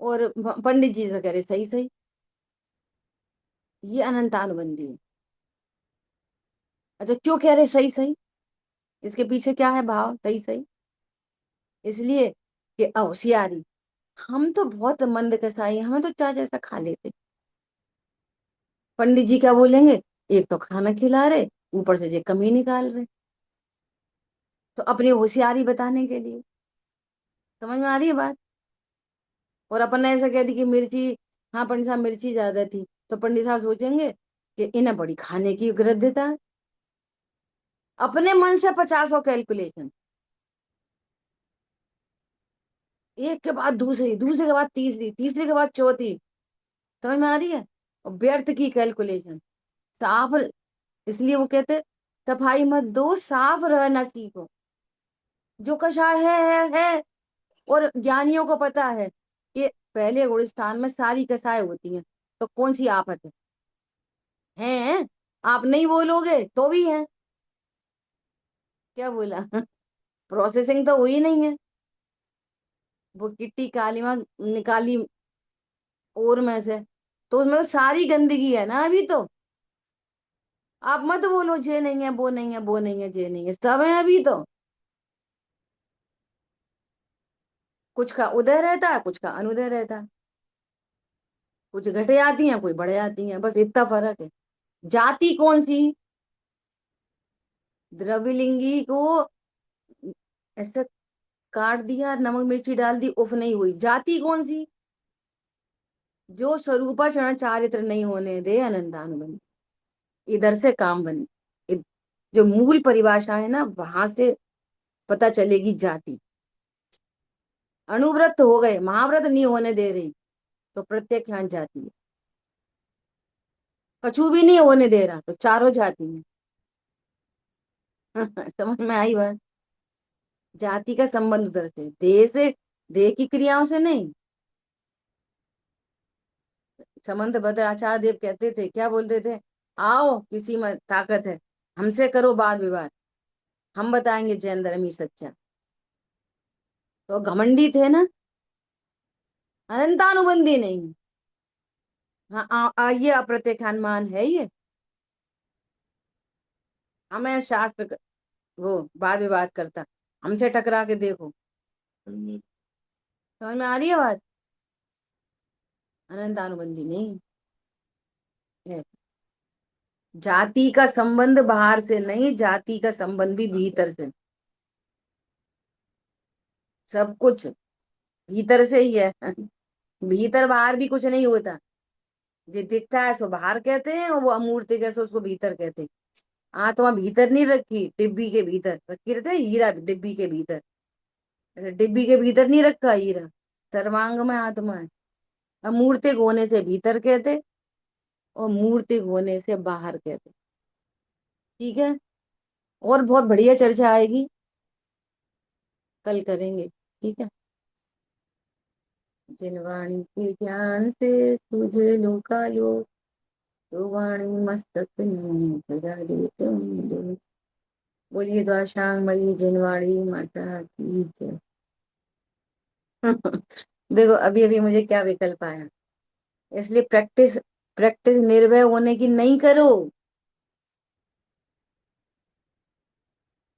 और पंडित जी से कह रहे सही सही। ये अनंतानुबंधी है। अच्छा, क्यों कह रहे सही सही? इसके पीछे क्या है भाव सही सही? इसलिए कि होशियारी, हम तो बहुत मंद कसाई हैं, हमें तो चाह जैसा खा लेते। पंडित जी क्या बोलेंगे? एक तो खाना खिला रहे, ऊपर से ये कमी निकाल रहे, तो अपनी होशियारी बताने के लिए। समझ में आ रही है बात? और अपन ने ऐसा कह दी कि मिर्ची, हाँ पंडित साहब मिर्ची ज्यादा थी, तो पंडित साहब सोचेंगे कि इन्हें बड़ी खाने की ग्रद्धता है। अपने मन से 50 कैलकुलेशन, एक के बाद दूसरी, दूसरे के बाद तीसरी, तीसरे के बाद चौथी। समझ में आ रही है? और व्यर्थ की कैलकुलेशन। साफ, इसलिए वो कहते सफाई मत दो, साफ रहना सीखो। जो कषाय है। और ज्ञानियों को पता है कि पहले गुलिस्तान में सारी कसाएं होती हैं, तो कौन सी आफत है? हैं? आप नहीं बोलोगे तो भी है। क्या बोला? प्रोसेसिंग तो हुई नहीं है। वो किट्टी कालीमा निकाली और में से, तो उसमें तो सारी गंदगी है ना अभी तो। आप मत बोलो जे नहीं है, वो नहीं है, वो नहीं है, जे नहीं है, सब है अभी तो। कुछ का उदय रहता है, कुछ का अनुदय रहता है। कुछ घटे आती हैं, कुछ बढ़े आती हैं, बस इतना फर्क है। जाति कौन सी? द्रव्यलिंगी को ऐसा काट दिया, नमक मिर्ची डाल दी, उफ नहीं हुई। जाति कौन सी? जो स्वरूपाचरण चारित्र नहीं होने दे अनंतानुबंध, इधर से काम बन, जो मूल परिभाषा है ना, वहां से पता चलेगी जाति। अणुव्रत हो गए, महाव्रत नहीं होने दे रही, तो प्रत्येक यहाँ जाति है। कछु भी नहीं होने दे रहा, तो चारों जाति है। समझ में आई बात? जाति का संबंध उधर से, देह की क्रियाओं से नहीं। समंत भद्र आचार्य देव कहते थे, क्या बोलते थे? आओ किसी में ताकत है, हमसे करो वाद विवाद, हम बताएंगे जैन धर्म ही सच्चा। तो घमंडी थे ना, अनंतानुबंधी नहीं। हाँ ये अप्रत्यक्षानुमान है ये। हमें शास्त्र वो वाद विवाद करता, हमसे टकरा के देखो। समझ में आ रही है बात? अनंतानुबंधी नहीं है। जाति का संबंध बाहर से नहीं, जाति का संबंध भी भीतर से। सब कुछ भीतर से ही है। भीतर बाहर भी कुछ नहीं होता। जो दिखता है सो बाहर कहते हैं, और वो अमूर्त कैसे उसको भीतर कहते हैं। आत्मा भीतर नहीं रखी, डिब्बी के भीतर रखी रहते हैं, हीरा डिब्बी के भीतर। ऐसे डिब्बी के भीतर नहीं रखा हीरा, सर्वांग में आत्मा है। अमूर्तिक होने से भीतर कहते, और मूर्तिक होने से बाहर कहते। ठीक है? और बहुत बढ़िया चर्चा आएगी, कल करेंगे। ठीक है? जिन वाणी के ज्ञान से तुझे लोका लो, तो वाणी मस्तक में सजा दे तुम दो। बोलिए द्वाशांग मई जिनवाणी माता की जय। देखो अभी अभी मुझे क्या विकल्प आया, इसलिए प्रैक्टिस, प्रैक्टिस निर्भय होने की नहीं करो,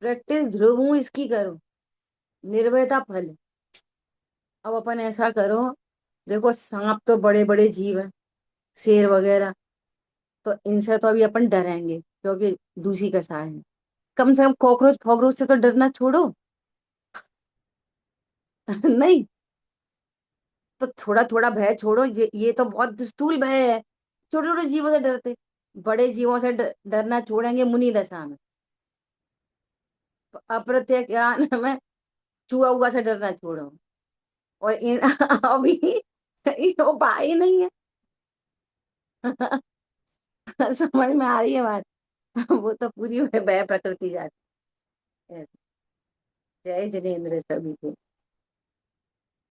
प्रैक्टिस ध्रुव हूं इसकी करो। निर्भयता फल। अब अपन ऐसा करो, देखो सांप तो बड़े बड़े जीव है, शेर वगैरह, तो इनसे तो अभी अपन डरेंगे क्योंकि दूसरी का साय है। कम से कम कॉकरोच फॉकरोच से तो डरना छोड़ो। नहीं, तो थोड़ा थोड़ा भय छोड़ो, ये तो बहुत स्थूल भय है। छोटे छोटे जीवों से डरते, बड़े जीवों से डरना छोड़ेंगे मुनि दशा में। अप्रत्यक्ष ज्ञान में चूहा हुआ से डरना छोड़ो। और इन अभी ये उपाय ही नहीं है। समझ में आ रही है बात? वो तो पूरी भय प्रकृति जाती है। जय जिनेन्द्र सभी को।